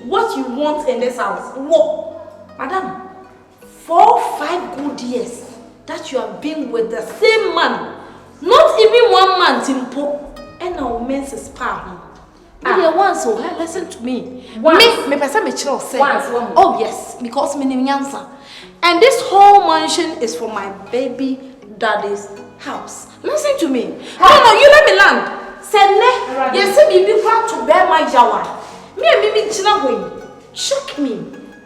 what you want in this house. What, madam? 4 or 5 good years that you have been with the same man, not even 1 month in po, and now men's is power. Once, so listen to me. Me person me chill say. Oh yes, because me name answer. And this whole mansion is for my baby daddy's house. Listen to me. No, you let me land. Say ne, you see me be proud to bear my jawa. Me and Mimi china way. Shock me.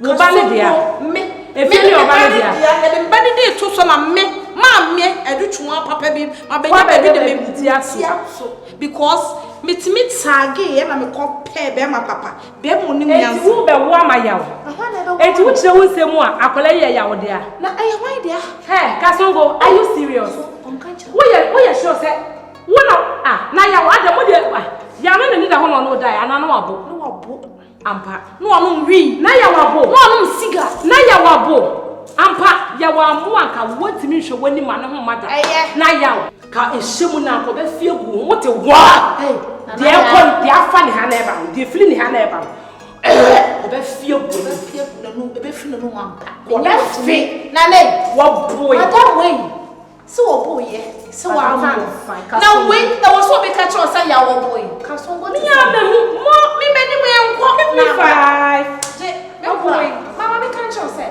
Me. If you know about it, and body day to some me, I do to one papa baby, my baby, because meet sagi, and I'm a compare my papa. Bear money, who be one my yaw. And to which there was some more, I call a yaw there. Now, I am idea. Hey, Kasongo, are you serious? We are sure, sir. Now you are the mother. Yaman need a home on no die, and I know about. Ampa no anu wi na ya wabo no anu siga na ya wabo ampa ya wa mu anka wotimi hwe wani ma ne ho mada na ya ka ehemu na ko be fie gu wote wa de ko de afa ne ha na eba de fili ne ha na eba ko be fie gu no be fie no ampa ko be fie na ne wa boy madam wey so boy so wa am now when there was so be catch us say ya wa boy Kasongo me ya me many me enko na 5 boy mama me catch us say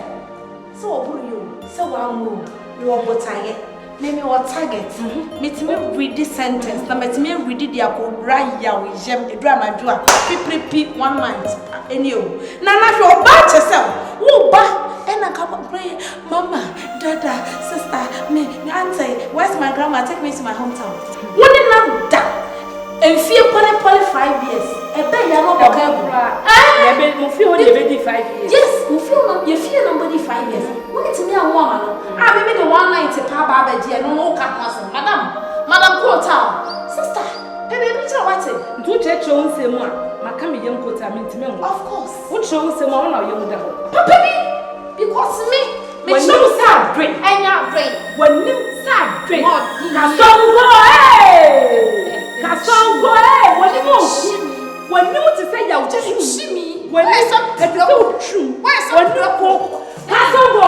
so boy you so wa am you wa target me what target me read this sentence na me read the akora ya we jem edu anadwo a pipipi 1 month any o na hwe oba chesel wo ba and I come pray, Mama, Dada, sister, me, auntie, where's my grandma? Take me to my hometown. Wouldn't not that? And fear poly 5 years. A bed, you know, you feel only 5 years. Yes, you feel nobody 5 years. When it's me a woman, I maybe the 190 Papa Baby, and no cat was Madam Quota, sister, baby, what's it? Do church own same one. My coming young quota mean to me. Of course. What shows him on our young devil? Papa. Because me when you start drink and you drink when you start drink Kasongo when you want to say you just shimmy when you so true when you go Kasongo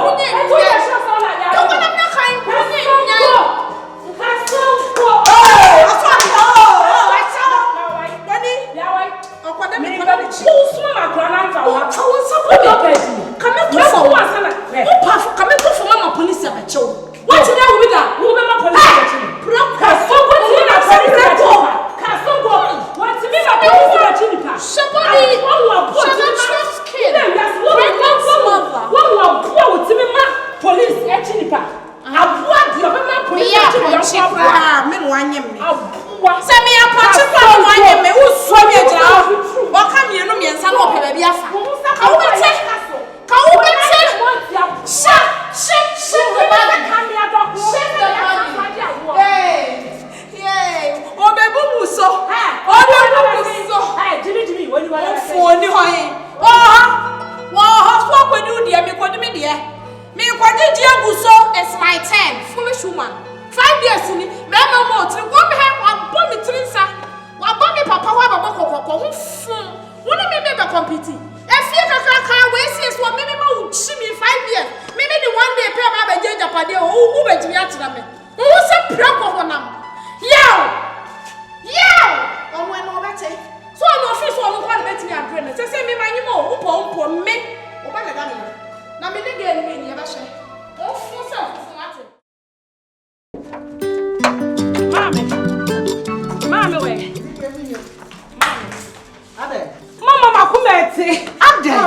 Mami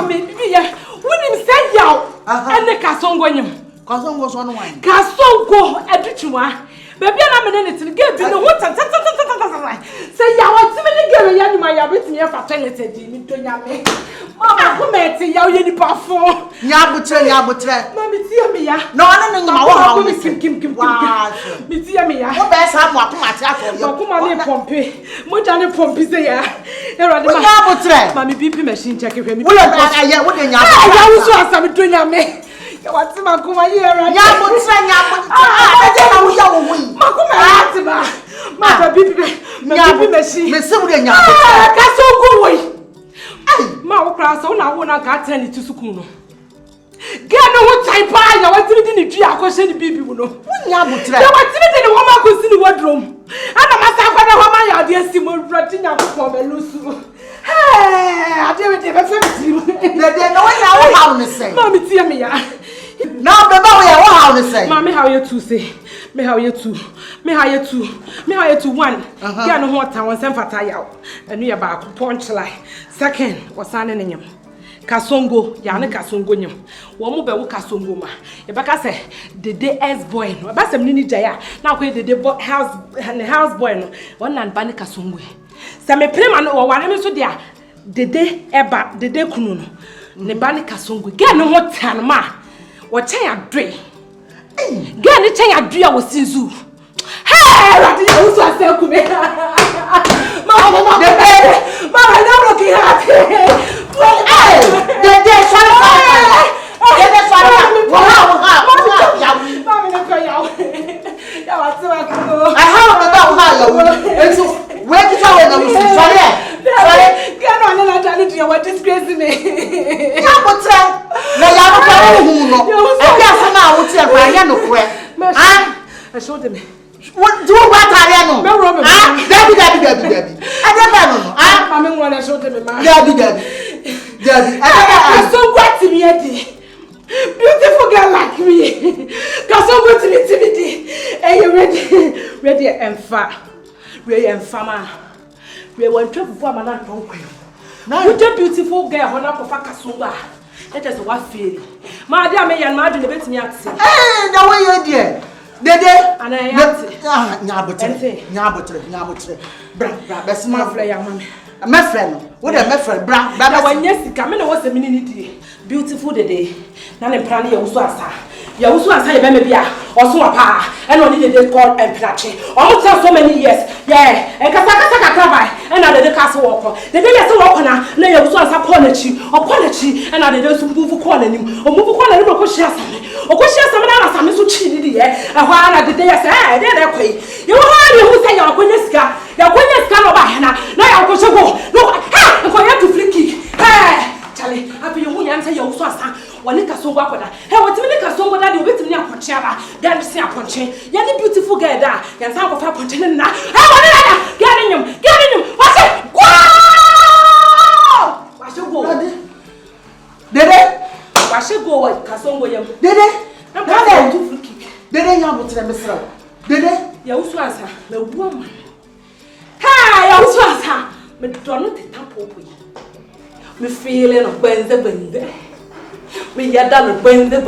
Mommy, when him say yaw, and the Kasongo him. Kasongo so no wine. Kasongo edichuma. Baby na me ne tin get bi no what say yaw timini girl ya nyuma ya betimi fa toilet di mi to nyame. Mama ko meti yaw ye nipa fo. Nyabutre. Mommy tie me ya. No no nyuma wo ha wo kim. Me tie me ya. Wo be sa mo akoma ate akọ yo. Akoma ne pompe. Mo ja ne pompe say ya. Erade ma. Nyabutre. Mami BP machine check hwe mi. Wo ya wo de nyabutre. Ya wo so asam to nyame. What's my kuma here? Nyabutre. Na wo ya wo yi. Makuma ati ba. Ma BP machine. Me se wo de nyabutre. Ka so go we. Ma wo kra so na wo na ka tell ni to sukun no. Get no what type pa ya watimi di ni dua akọ she ni bibi wo no. Nyabutre. Ya watimi di ni wo ma ko si ni wodrom. Ana ma sa kwa na ho ma ya de asi mo wurati nyakopọ me lusu. Hey, I did it for you. They know how to say. Mommy, tell me ya. Now the boy how to say. Mommy, how you two say? Me how you two? One. Ya no what I want sem fata yaw. Enu ya ba punch line. Second, was an enyem. Kasongo, ya ne kasongo nyem. Wo mo be wo kasongo ma. E baka say the day S boy no. Ba sem ni jaya. Na ko the day house boy no. One nan ba ne kasongo. Se me prema no ware me so dia dede eba dede kunu no ne ba ne kasongo ge ne ho tan ma wo chen adwe ge ne chen adwe a wo sinzu hey radi you so aseku me mama na block ha hey dede sorry dede sorry wow mama na ko ya wa twa ko I have about how you where did you go? Sorry. Get on and I tell you what disgrace me. Nyabutre. Na ya no kwa hu no. E bia se na wo tie kwa ya no kwe. Ah, I showed them. What do what are you no? Ah, Debbie. I don't know. Ah, mama want to show them ma. Debbie. I so what to me edi. Beautiful girl like me. Cause so good to me timidi. Hey, you ready and far. We are farmer. We want to perform an uncle. Now, you beautiful girl, Hona Kasumba. That is what feel. My dear, may and Martin, the best me accent. Eh, the way you dear. Dede, and I Nyabutre. Bra, best my flyer, mammy. My friend, what a my friend, bra, when yes, come in, was a minute. Beautiful the day. Nan and Prani, also as you also as I remember, also a pa, and only the day called and Plache. Almost so many years, yeah, and Kasaka Crabai, and I did the castle walker. The day I saw Okana, lay also as a quality, and I did some move calling him, or move calling him, or share something, or share some other some so cheated, and while I did the day I said, that way. You are who say your Queneska over Hannah. Now I'll go to go. No, I'm going to flick it. Hey, Charlie, happy you won't answer your son. One so what? Hey, what to make a song that you wait me up on Chava? Then see up on chain. You're the beautiful girl there. You're some of her content now. Hey, getting him. What's it? Wow! Why should go? Dede, why should go? Casson William. Dede, I'm going to flick it. Dede, you're not Mr. Dede, you also answer the woman. Hey, I also answer. But don't tap over. Me feeling of Benza. We are done with the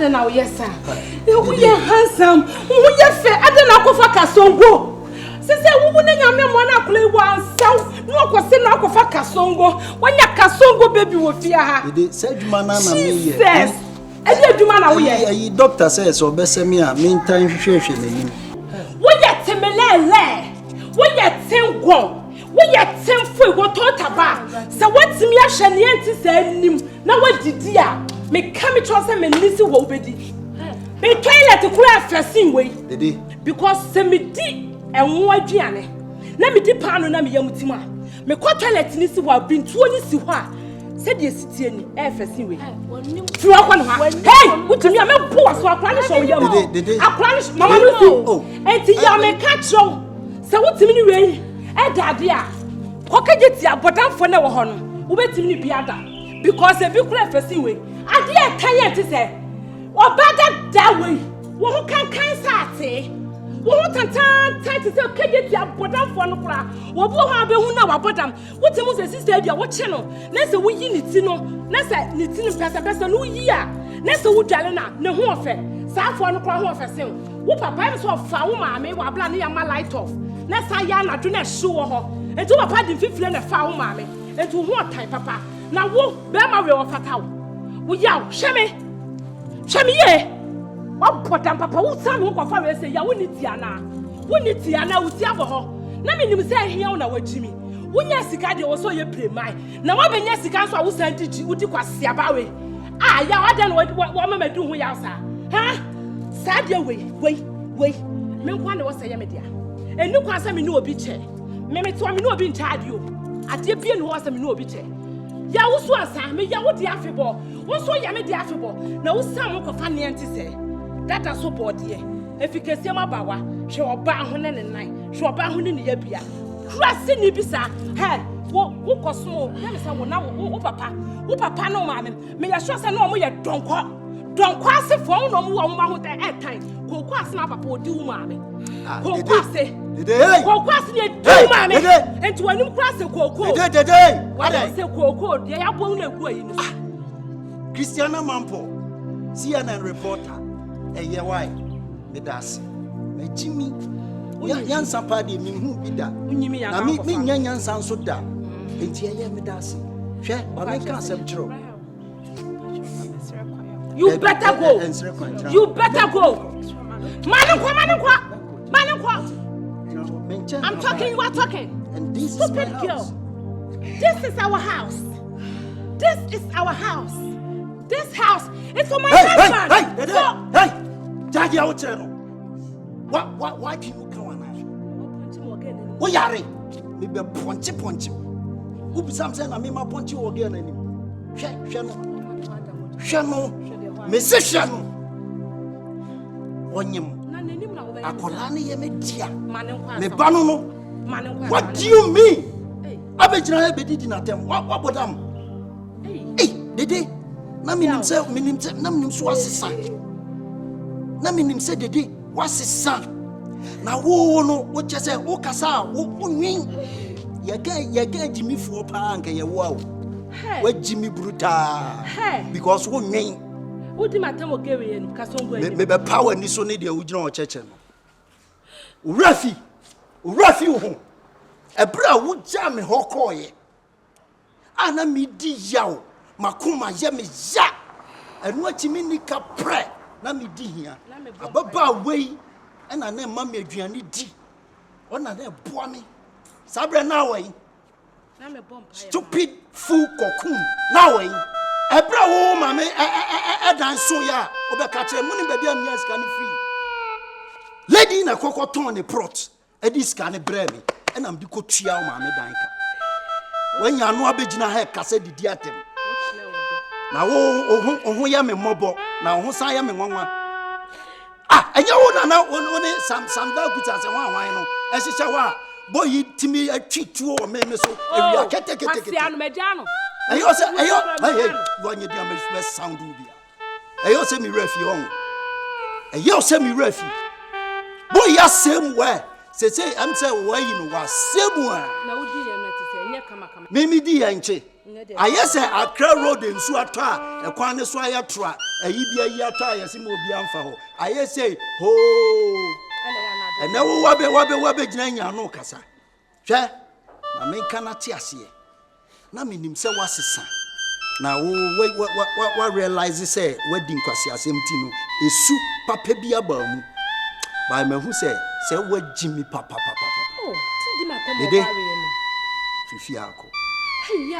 Now, yes, sir. We are handsome. We are fair. I don't know if I can go. Since I wouldn't have me one, I play one self. No ko se no ko fa kasongo. Wonya kasongo baby wo fia ha. Dede say dwuma na na me ye. Yes. Edi adwuma na wo ye. Ayi doctor says so besemi a me ntan hwehwehwe n'anim. Wo ye temelele. Wo ye tengon. Wo ye tenfo wo totaba. Se watimi ahwe ne enti se anim na wadidi a me ka me tro se me nisi wo obedi. Me toilet kura afesin we. Dede Because se me di enwo aduane. Na me di paano na me yamutima. Me ko toilet ni si wa bintuo ni si ho a. Se de sitie ni efesin we. Fi wa kwa no ha. Hey, utumi a me po waso akwa ni so yam. Akwa ni mama no si. Enti ya me ka tro. Se utumi ni we. E dade a. Ko kageti abodamfo na wo ho no. Wo betimi ni biada. Because e bi kura efesin we. Ade e kan ye ti se. Obada that way. Wo ho kan saate. Wo ho tantan tight say kageti abodamfo no kura. Wo bo ho abehu na wabodam. Wo temu se sister bia wo che no. Na se wo yi ni ti no. Na se ni ti no pesa no yi a. Na se wo dwale na ne ho ofe. Saafo no kura ho ofe se. Wo papa em so fa wo maame wo abla ne yama light off. Na sa ya na dwo na hye wo ho. Enti wo papa di fifile na fa wo maame. Enti wo ho otai papa. Na wo be ma we wo fata wo. Wo yaw hweme. Hweme ye. Wo bodam papa wo sam ho kwafa we say ya wo ni tiana. Wo ni tiana wo ti abo ho. Na me nim say ahia wo na wagimi. Wo nya sika de wo so ye premai. Na wo be nya sika so wo san digi wo di kwase aba we. Ah ya wa den wo mama du ho ya sa. Ha? Sa de we. Me kwa na wo say ye me dia. Enu kwa sa me no obi che. Me to me no obi ntade o. Ade bie no wo sa me no obi che. Ya wo so asa me ya wo di afebo. Wo so ya me di afebo. Na wo sam ko fa ne enti se. Data so body efikasie mabawa hwe oba ho ne nan hwe oba ho ne ne yabia krase ni bisa he wo koso ya me sa wo na wo papa no ma me ya hwe sa na o mo ye donko asefo wo no mo wo ma ho time koko ase na papa odi wo ma me koko ase koko ase ne di ma me enti wanum krase koko wala se koko de ya bo na egu ayi no Christiana Mampo CNN reporter eye why me das me jimi yansa pa de me hu bi da unyimi ya na me nyanyansa nso da enti eye me das hwe ba me ka asem kiro you better go manikwa I'm talking, you are talking. And this stupid is my girl. house. This is our house. This house is for my husband. Hey, Daddy, I will tell you. Why do you come on? What are you? Maybe a punchy. Who be something? I mean, my punchy again. Shano, Mrs. Shano. Onyem. Akolani yemetia. Me banono. What do you mean? Abejina ebedi di na tem. What bodam? Hey, dede. Na minim se na minim so asesa. Na minim se dede wasesa. Na wo no wo chese wo kasa wo nwin. Yega jimi fu pa anka ye wo awo. Wa jimi brutal. Because wo nwin. Udi matam ogewe no kasongo me be power ni so ne de ugina o cheche no. Urafi wo. Ebra wo ja me hokoye. Ana mi di yawo. Makuma ye me ya. Enu achimi nika pre na me di hia. Ababa wei ena na ma me aduane di. Ona na eboa me. Sabre na wei. Na me bomb. Stupid fool cocoon. Na wei. Ebra wo ma me dan so ya. Obeka kire mu ni baabi am ya ska ni free. Lady na kokoton ne prot. Edi ska ne bre me. Ena me di ko tua o ma me dan ka. Wanya no abegina ha kase didi atem. Na wo ya me mobo na wo san ya me nwanwa enye wo na wo ne sam da kuta se wan no ehyeche wa boyi timi atwituo o me so ewia kete Asiano mediano ayo wanye dia me sound bia ayo se mi refi on ayo se mi refi boyi asem we se am say wo yi no wa semu na wodi ya na tise enye kama me di ya nche ayese Accra road nsu ato a ekwan ne so ayeto a ayi bia yi ato a yesi mo bia mfa ho ayese ho ene wo wabe gina nya no kasa hwe na menka na te ase na menim se wasesa na wo realize say wedding kwase asemti no esu papa bi abamu ba mahu say wajimi papa oh ti di mata mo Dede. ba we no fifi ako hey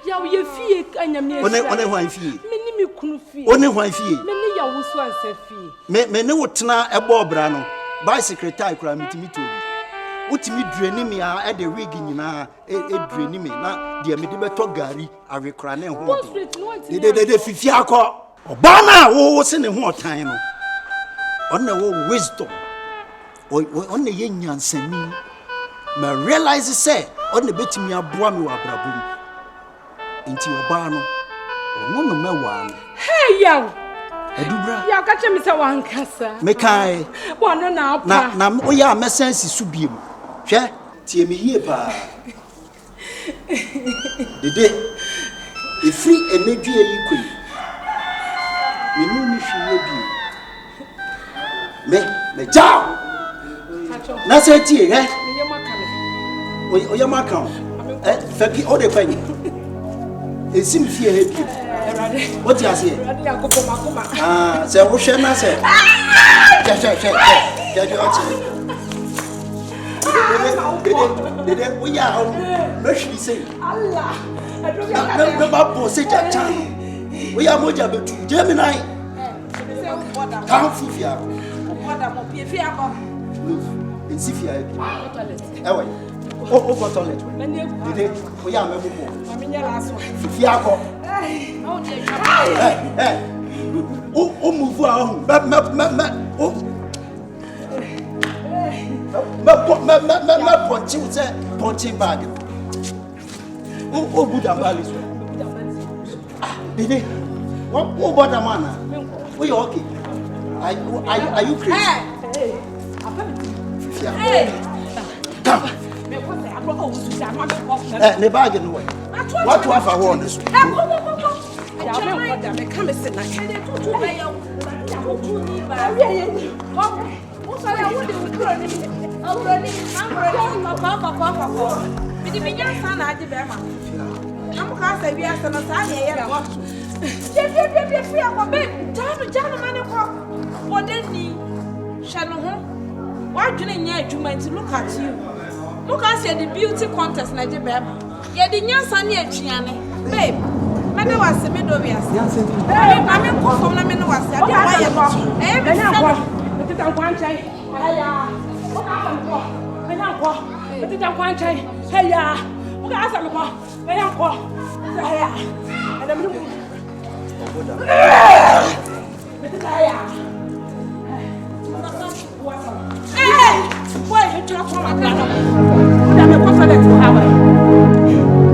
yaw ye fie anyame one hwan fie me ni me kunu fie one hwan fie me ni yawo so ansa fie me ne wotena ebo obra no bicycle tie kura mitimi tobi wotimi dreni me a de wig nyina dreni me na de me de beto gari awekura na ho de fifi akọ oba na wo se ne ho otan no onna wo wisdom onna ye nyansani ma realize say onna betimi aboa me wa abrabom nti oba no ono no mewa no hey yaw adubra ya ka che me se wan kasa me kai wono na apa na oya mesensi subiem hwe tie me hie pa dede ifri enedue yi koi menu ni hwie bi me jao na se tie he oya maka fabi o de kwani esim fie he bi what you say se wo hwe na se je oti dede we ya o no hwi say Allah na ba bo se jaja we ya moja betu Gemini kan fifia Oda mo pie fi akọ en sifia ewe o go toilet dede we ya me bobo amenya laso fifia akọ o move ahun me ponchi we say punching bag o good and valid dede what bother man we okay are you crazy hey come ne bag no way what to have a one so look at you. Look at the beauty contest na je bema. Ye di nyansa na aduane. Babe, me na wase me do biase. Ame ko fom na me na wase. Ade wa ye ko. Me na ko. Me tita kwanchai. Aya. O ka fa me ko. Me na ko. Me tita kwanchai. Aya. O ka asa me ko. Me na ko. Aya. Ada me mu. Me tita aya. Hey! Boy, you talk from my brother. I'm a confident to have it.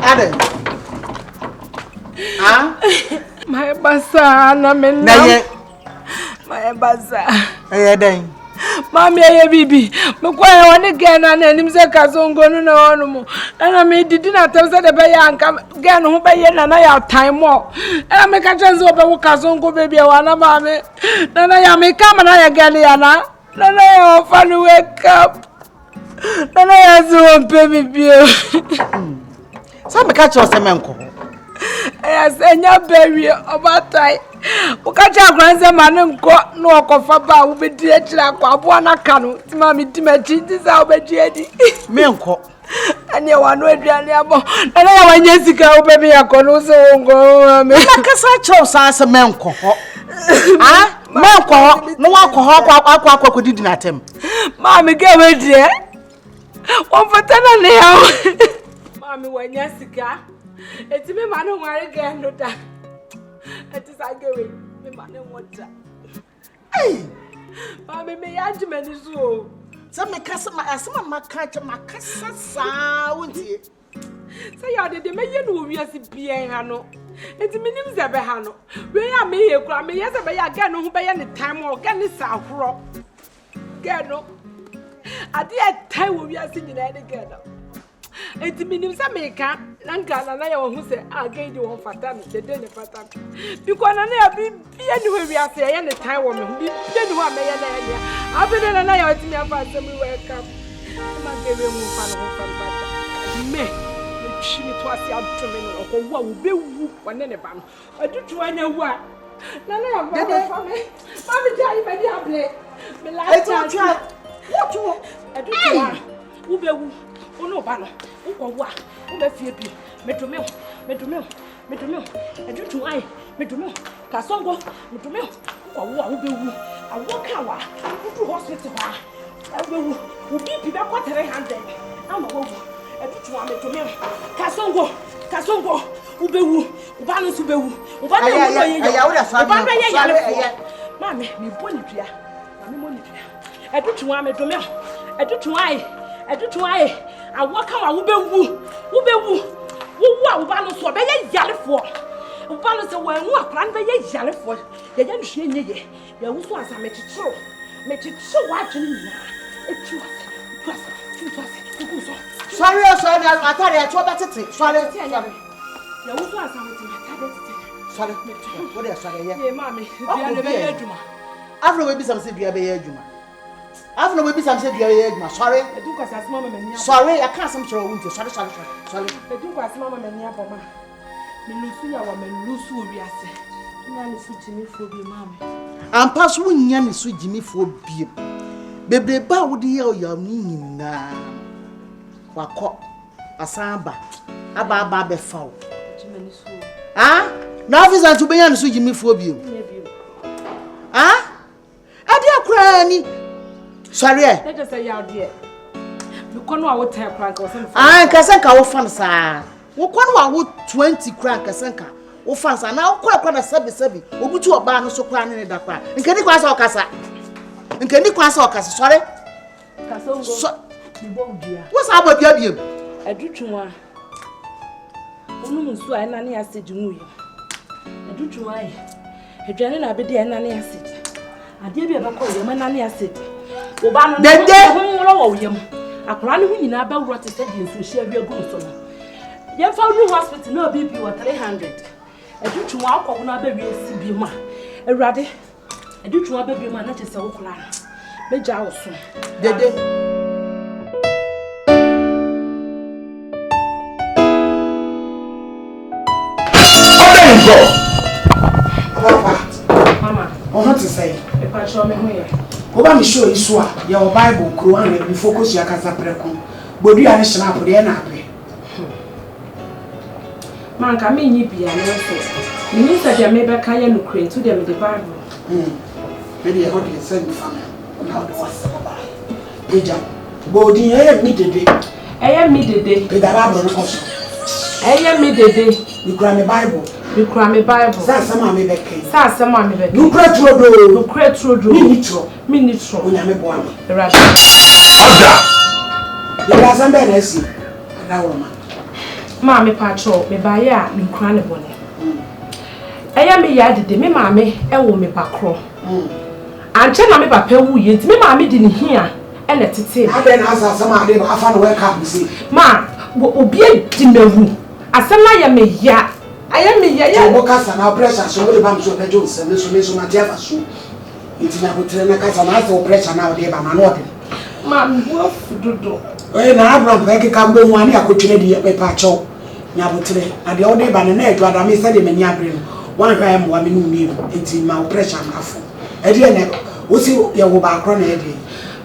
Ade. Ah? my basa na me Na my basa ye den. Mami aye bibi me kwa ya woni gena na anim se kazongo no na onu mu na me didi na tem se de be ya anka gena ho be ye na ya time mo e me ka chenze obe wo kazongo baby e wa na mami na ya me kama na ya gena ya na ya ofanu wake up na ya zo baby bio Sa me ka cho se menko. Yes, enya baby obatai ukacha kwanza manenko no okofa ba wo bedi akira kwa abo na kanu ti ma mi dimachi ti sa obedi edi Menko. ane wa no aduane abo na ya wanye sika wo be mi yakono so ngo me Na kasa cho sa se menko ho. Ah? Menko ho no akọ ho akọ didi na tem. ma mi ge we die won fatana ne ya ma mi wanye sika eti me ma no nware ge no da eti sa ge we me ma ne wota Hey! ma me ya jimani so Sa me kasa ma asema makaka makasa sa wontie. Say ya de me ye no wiase bia ha no enti minim ze be ha no we ya me ye kura me ye ze be ya ga no ho be ye ne time o ga ne sa horo ga no ade e tai wo wiase nyina ne ga no Enti minim sa meka nanka na ya wo hu se again di won fata me de ne fata. Because na ya bi ni we wi ase ya ne time wo me hu bi ni ho ameye na ya. Abede na ya otimi afa asem welcome. Ma gebe mu fa no fa bata. Me chimi to ase adome no okwo wo be wu wone ne ba no. Adutu anya wu a. Na ya ba fa me. Ma bi ja yi me di able. Me la ta. What you? Adutu a. Wo be wu. Ono ba no. Wo wa. Wo be fie bi. Medume. Adutu ai. Medume. Ka songo. Medume. Wo wa wo be wu. Awoka wa. Wo to hospital wa. Awu. Wo bi be kwa 300. Ama wo. Adutu a medume. Ka songo. Wo be wu. Wo ba no so be wu. Wo ba na wo ye. Wo ba na ye yale. Mama, me boni dua. Mama mo ni dua. Adutu a medume. Adutu ai. Awoka wa wo be wu. Wo a wo ba no so be ye yale fo. Wo ba no se wo anu akra no be ye yale fo. Ye ya nhwe nye ye. Ye wo so asa metitro wa twene nyina. Etu ase. Kukuso. Sorry, atare ya choba tete. Sorry. Ye wo so asa metitro. Sorry. What dey sorry ye? Ye mama, bia ne be ye adwuma. Afro we bi sam se bia be ye adwuma. Sorry. Edu kwasa asema mama mani. Sorry, I can't some choro wunti. Sorry. Edu kwasa mama mani aboma. Me lusu ya wa me lusu ori ase. Nya ne su jimi fo bi mama. Ampa so nya ne su jimi fo bi. Bebreba wo de ye o ya ni nyina. Wakọ asamba. Aba be fa wo. Jimi ni su. Na officer to be nya ne su jimi fo bi. Ade akura ni. Sorry. Let us say ya dear. You kono a wo tie crank o sem. Kasenka wo fan sa. Wo kono a wo 20 crank kasenka. Wo fan sa na wo kwa na sabi. Obutu oba no so kwa ne da kwa. Nkeni kwa sa okasa. Sorry. Kasongo. Ni bo dia. Wo sa ba bia biem. Adutwwa. Onu munsu a na ne asedi mu ye. Adutwwa ai. Edwane na abedi a na ne asedi. Ade bia ba ko ye ma na ne asedi. Obaa no ho wo yam akora ne hu nyina ba wuro te se di nso hia wi agu so no ye fa ru hospital na obi bi wa 300 adutwwa akọ na ba wi esi bi ma awurade adutwwa ba bi ma na chese wo kora meja wo so dede mama ono to say e pa cho me hu ye Oba mi show isu a ya o Bible kro an le focus ya kasa preku bodu ya ne shina po de na ape man ka me nyi bia ne so minister dia me be ka ya no crane to dem the Bible me de ho de send fam na o de wasa ba eja bodi ya mi dede e da Bible no koso mi dede ni kra me Bible Sa sama me beke. Nu kra trodo. Mi nitro. Onya me boa me. Erade. Oda. De la samba na si. Ada wo ma. Ma me pacho, me baye a me kra ne bone. Eya me ya dede me ma me e wo me pakro. Anche na me papa wu ye nti me ma me di ne hia e na tete. Ade na asa sama ade ba afa no we ka bi Ma, obi di mewu. Asema ya me ya. Ya. Wo kasa na pressure so we ba so pejo se me so na dia fa so. Iti na botre na kasa na so pressure na we ba na no de. Ma mbo fudodo. We na Abraham pe ka mbo hu ani akotwene de pe pa cho. Nya botre na de o de ba na edu adam se de mani abre no. Wan hwa am wa me no ni. Iti ma pressure na afo. E de na o si ye wo ba akro na e de.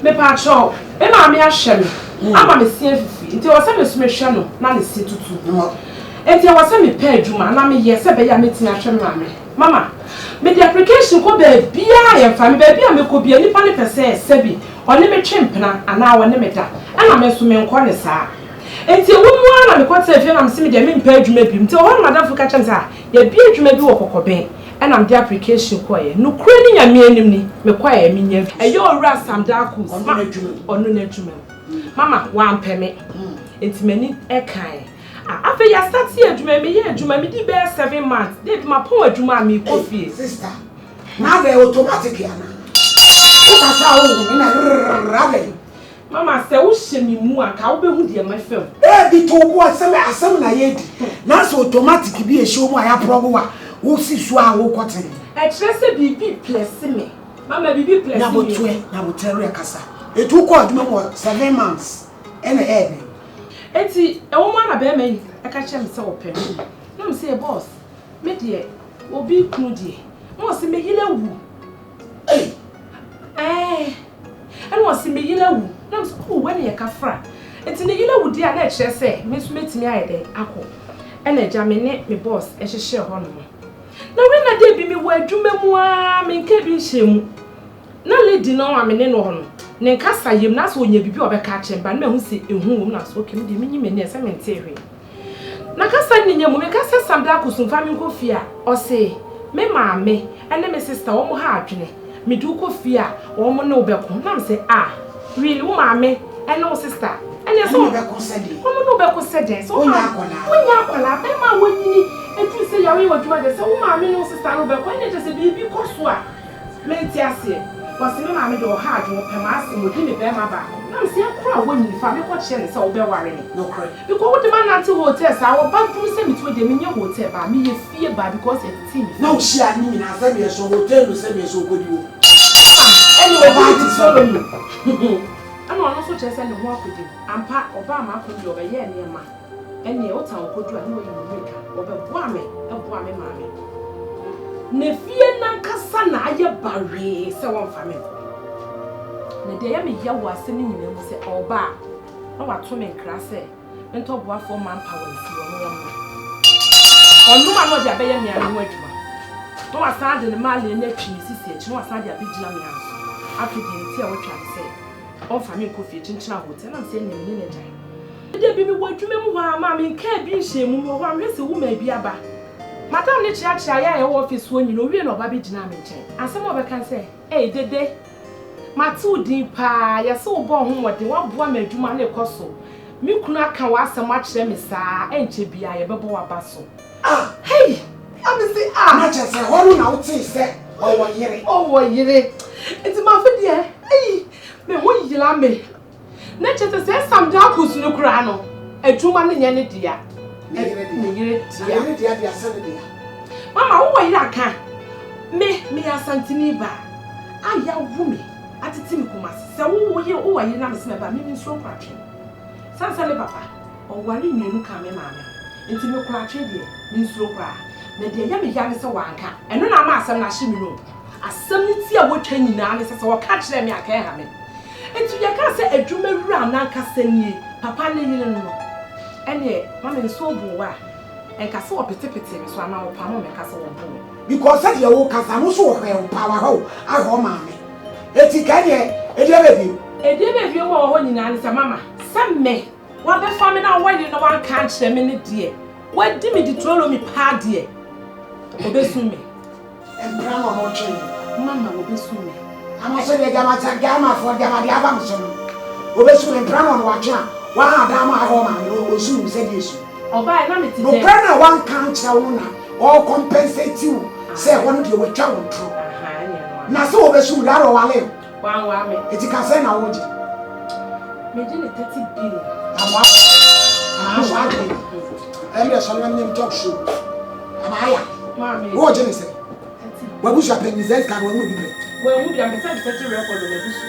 Me pa cho. E ma me ahwe me. Ama me sie fifi. Nti o se me so me hwe no na ne se tutu. Enti I was me pay adwuma na me yes be ya metin ahwe mama me the application ko be bia ya fa me be bia me ko bia nipa ne pese sebi one me twempena ana one me da ana me so me nko ne saa enti wo mu ana me ko tse fie na me se me de me pay adwuma bi nti ho madam fuka chem sa ya bia adwuma bi wo kokoben ana me the application ko ye no kure ni nyame anim ni me kwa ya me nya eyo owura sam da ku onu na adwuma mama wa ampeme enti mani e kan after you start here adwuma me di be 7 months dey ma pon adwuma mi coffee sister na be automatic ya na o ka sa o mi na rabe Mama say wo hye me mu aka wo behu de ma fam. Di to bo asem na ye di. Na so automatic bi e show mu aya probo wa. Wo si so a wo kote. E kire se bibi plus me. Mama bibi plus me. Na botere kasa. Etu ko aduma mo 7 months. Ena ebe. Eti e wo ma na be ma yi. E ka kire me se wo pe. Na me say boss, me de obi kunu de. Mo se me hile wu. And was me yilawu. Na so when ye kafra. Enti ne yilawu dia na kire se me so metimi ayede akọ. Ena eja me ne me boss e hyehye ho no. Na we na de bi me wo adwuma mu a me nka bi hyemu. Na lady no wa me ne no ho no. Ne nka sayem na so onya bibi obeka chemba na hu se ehu wom na so kem de me nyime ne se me nte hwe. Na kasa ni nyemu me kasa samda kusumfa me nkofia o se me maame ene me sister wo mo ha adwene. Me do coffee or no beko. Nam say, really, mammy, and no sister. And yes, no beko said it. No beko said it. So, when Yakola, Emma, when and you say, you were doing this, oh, mammy, no sister, no beko, and it is a baby coursework. Mentiasi, was the mammy or hard, or Pamas, and would give me my back. Nam say, I cry when you find me what she so be worrying. No cry. Because what the man until hotels, I will back to send between them in your hotel, but me fear by because it's team. No, she had me, I said, yes, so hotel, send me so good you. Anyway, I'm also just send the walk with him. I'm part Obama could be over here near ma. And the old town could do a new America over Wame, mammy. Nefia Nankasana, ya barre, so one family. The day I me here was sending him and say, Obaa. No, I told me class, and talk what for manpower is your woman. Or no, I'm not the Abbey and Wedgman. No, I started the Mali and the trees, no, I started a big lamb. After the tea, I was trying to say, oh, family coffee, Chinchilla Hotel, I'm saying, in a time. There be what you mean, mammy, can't be shame, or one race a woman be a bar. Madame, the church, I office when you know, real or baby dynamic. And some of them can say, hey, did they? My 2 deep pie, you're so born what they want woman do money cost so. Me could not can was so much them, sir, and to be a bubble basso. Hey, I'm say, not just a whole now, say, oh, what year. It's my dear. Hey, me who you love me. Nature says some dark who's no grano. A 2 man in any dear. Mamma, who I can. Me a Santiniba. I young woman. At the Timikumas. So, who are you not smell me so cratching? Sansale papa, or worry me who come in, mamma. Into no cratching, means slow cry. The dear yummy young is a wanker, and no master Nashimino. As some see a watch any now, so catch them, I can't have it. And to your castle, a dreamer round Nankaseni, Papa Nino. And yet, Mamma is so boa, and Castle Petipity, so I'm now Pamma Castle. Because at your walk, I'm also a power hole, I hold mammy. A dear baby, more when you answer, Mamma. Some may. What the family now, why you know one can't share minute, dear? What did me dethrone me, pa dear? Obey me. And Grandma will change. Mamma will be soon. I'm also the Gamma for Gamma the Abamson. Will be soon and Grandma watching. One Dama home will soon say this. Or by no Grandma one can't tell or compensate you. Say one of you will travel through. Now so be soon that or live. One woman, it's a concern I want you. Maybe 30 billion. I'm what? I'm just on them talk show. Am I? What did you say? What was your penny? That can we be? Well, we are beside the record of the bush.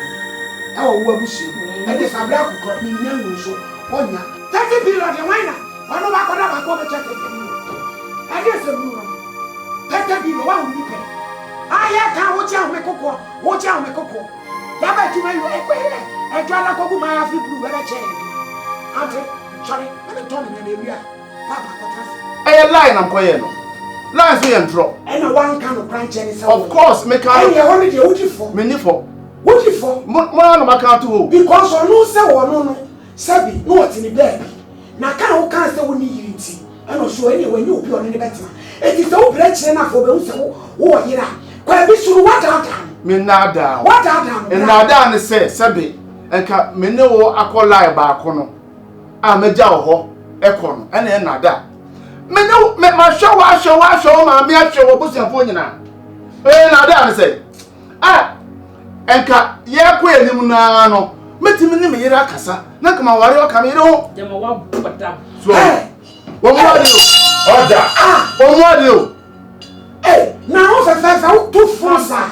Oh, what was you? And this I'm black got me young so. Oh, yeah. 30 billion, the wine. I know what I'm going to check it. I guess a blue one. 30 billion, one will pay. I can't watch out, make a call. Watch out, make a call. Yaba to you, I try to go my African blue weather chain. Auntie, sorry, let me turn in the area. Papa, I lie, I'm quiet. Lies we and drop. And one kind of branch, of course, make I only the OG for many for. What if for? More on account to because on no say or no, Sabi, no what's in the baby. Now can't say we need it. And also anyway, you be on the better. It is no branch enough for those who are here. Quite be sure what out. Me nada. What out? And nada and say, Sabi, and can me know I call lie back on. I'm a jaw, econ, and then nada. Me no, me my show, my mere show, what's your phone now? Eh, nada and say, and ka, ye queen him no. metimi ni me yira kasa na kama ware o kama yire ho dem wa bodam so wo mo ade o oda wo mo ade o na ho fa tu frosa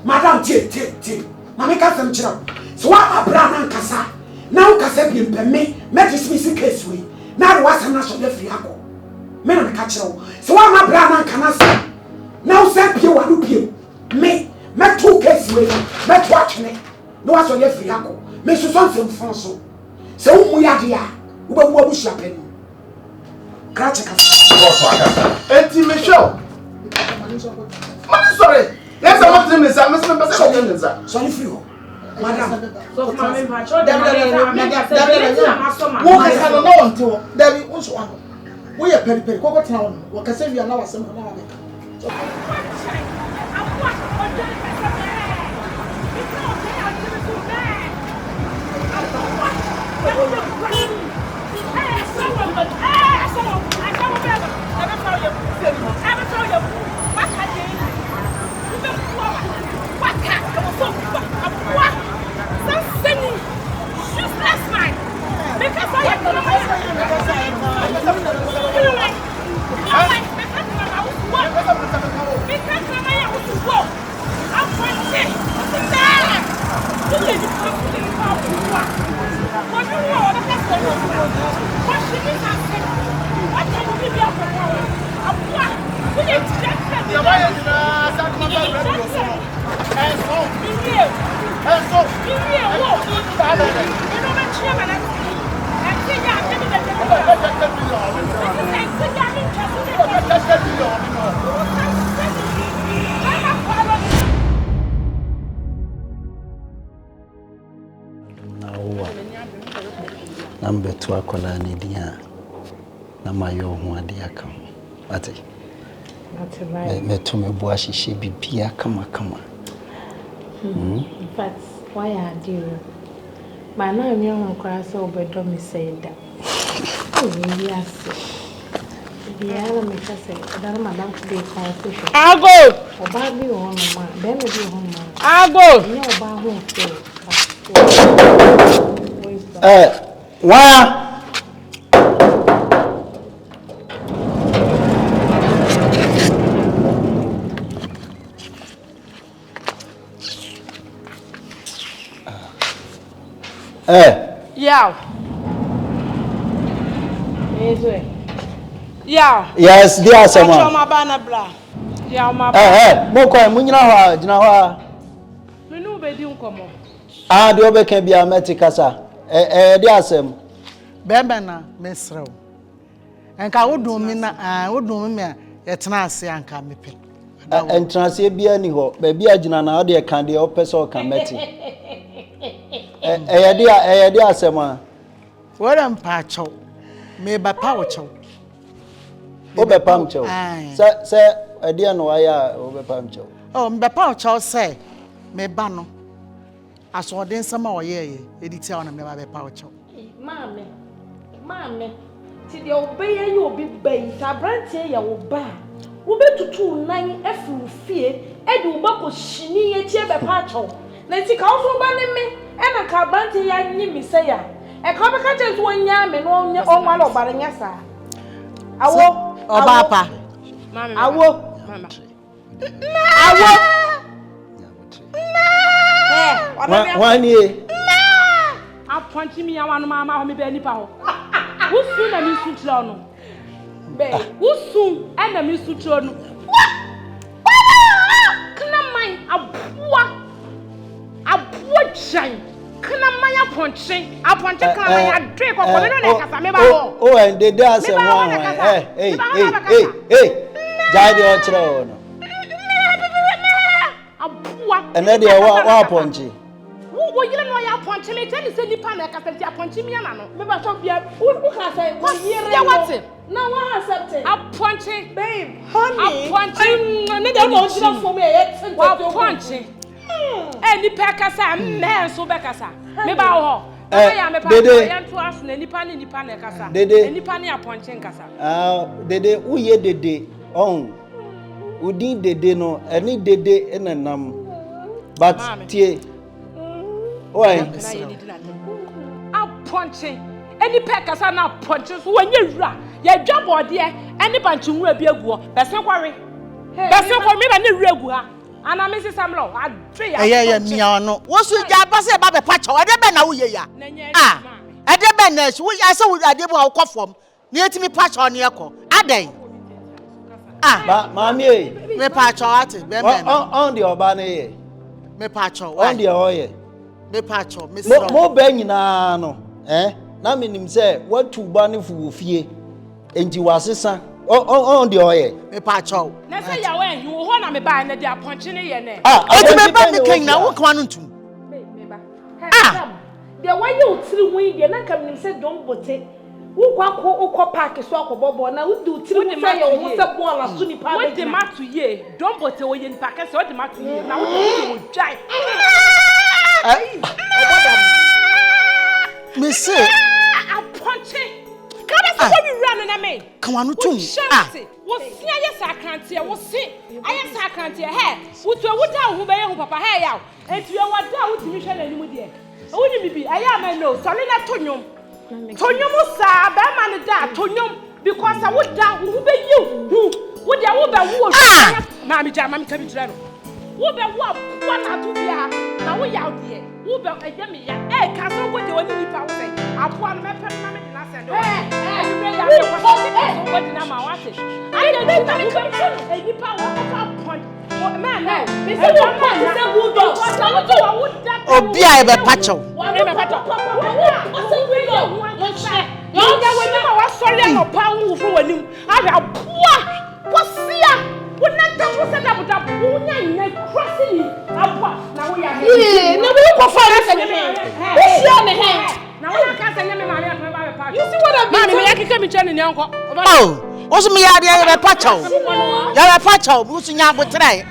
madam tie na me ka sem kira so wa abra na nkasa na wo kasa bi mpeme me dismiss case we na wo asem na so de free akọ me na me ka kira wo so wa abra na nkana sa na wo se pie wa no pie me tu case we me tu atwene no wa so de free akọ me so so nsem fon so se wo mu ya de a wo ba mu abusu apani ka che ka so akasa enti me show sorry let's not tell me sir me say person go tell sir so ni free ho madam so mama me cho dem wo ka sa no won to dabi wo so ano wo ye peri koko tena won wo ka se via na wasem na wa make Number 2 akola ni dia na mayo ho ade aka ho ate me to me bo ahihye bibia kama in fact why are you ma na mi ho kwara se obedo me say da yes bia na me ka say da na madam today conversation ago Obaa bi ho no ma be me bi ho no ago ni Obaa ho so Why? Yeah. Yeah. Yes, dear someone. Yeah, my Moko, Munina, Jinawa. Menu bedi unkomo. The Obaa can be a meticasa. Dear Sam. Bebana, Mesro. And ka wodu mi na wodu mi a yetena ase anka mepe. And transie bia ni ho, baby agina na ode kan de opeso kan meti. Dia asema. Wora mpa chaw. Me ba pa wo chaw. Obepam chaw. Se dia no aya obepam chaw. Oh, me pa wo chaw say me ba no. Aso den sama oyeye editi a na me ba be pa wo chaw. Mame, ti de obey you obi bay, ta brantie ya Obaa. Wo betutu nan afu fie, e de wo bako shini ye tie be pa chaw. Na ti ka wo ba ne me, e na ka brantie ya nyi mi se ya. E ka be ka je so nya me no onwa lo bare nya sa. Awo, Obaa pa. Mama. Awo. Mama. Awo. One year. Appoint me a one mama ho me be nipa ho. Wo su na mi sutro no. Be, wo su na mi sutro no. Kana mai abua chan. Kana mai aponche kana ya dwe kokko me no na kasa me ba ho. Oh, and they dey say one. Hey. Jai dey ochro no. Abua. And then dey wa aponche. Wo yire no ya ponche me tell say nipa na kasa ti aponche mi na no Me ba so bia, wo ka say wo yire. Ya what? Na wa accept it. Aponche, Babe, honey. aponche. Ne dey mo jira for me e tin Wa aponche. Nipa kasa me so be kasa. Me ba ho. Ya me pa ya nto aso na nipa na kasa. Nipa ne aponche nkasa. Dede uye dede on. Udi dede no, any dede enenam. But tie Why? Punching any peckers are now punches when you run. Your job or dear, any bunch will be a go. That's not worry. That's not for me, and regular. And I Mrs. Samlo, I dream. Yeah, me, no. What's your job? I say about a patch, I don't know ya. I don't know. I saw I did what I from near to me patch on your call. A day. Mammy, me patch on the Obaa, me patch on the oil. Me patch on Miss More banging, no, eh? Now, meaning say, what to bunny for fear, and you was a son on the oil. Me patch on. Let's say you want me buying the punching in your It's me king now. What can to? The way you three win, you're not coming and say, don't put it. Who can pack a swap of Bobo now? We do three the matter. What's up, one as soon as what the matter ye? Don't put away in packets. What the matter ye? Now we will try. Miss say, I'm punching. Come on, we run and I mean. Come on, too. What's yes, I can't hear. What's it? I can't hear. Hey, what down who bear papa hair out? And you are what down with Michelle and Woody. Only be I am I know. Solina Tonyum. Tonyum Musa, Baman da, Tonyum, because I would down who be you. Who would there would Mammy Jam, I'm telling you. Who be what? What are you here? Now we out here. Who be a yummy? Eh, can't what you want to be power. I want my mammy and I said, eh, you may have what in my watch. I don't know that you can you power point. What man now? Mr. Obaa ebe pacho. What's the window? You get when you are sorry no pound for when you are what's here? When not that was up with that woman crossing now we are here. No, we go for us anyway. What's on the hand? Now I can't say you see what I mean? I can come in China now. Oh, what's me idea of a pacho? You're a pacho, who's in your today.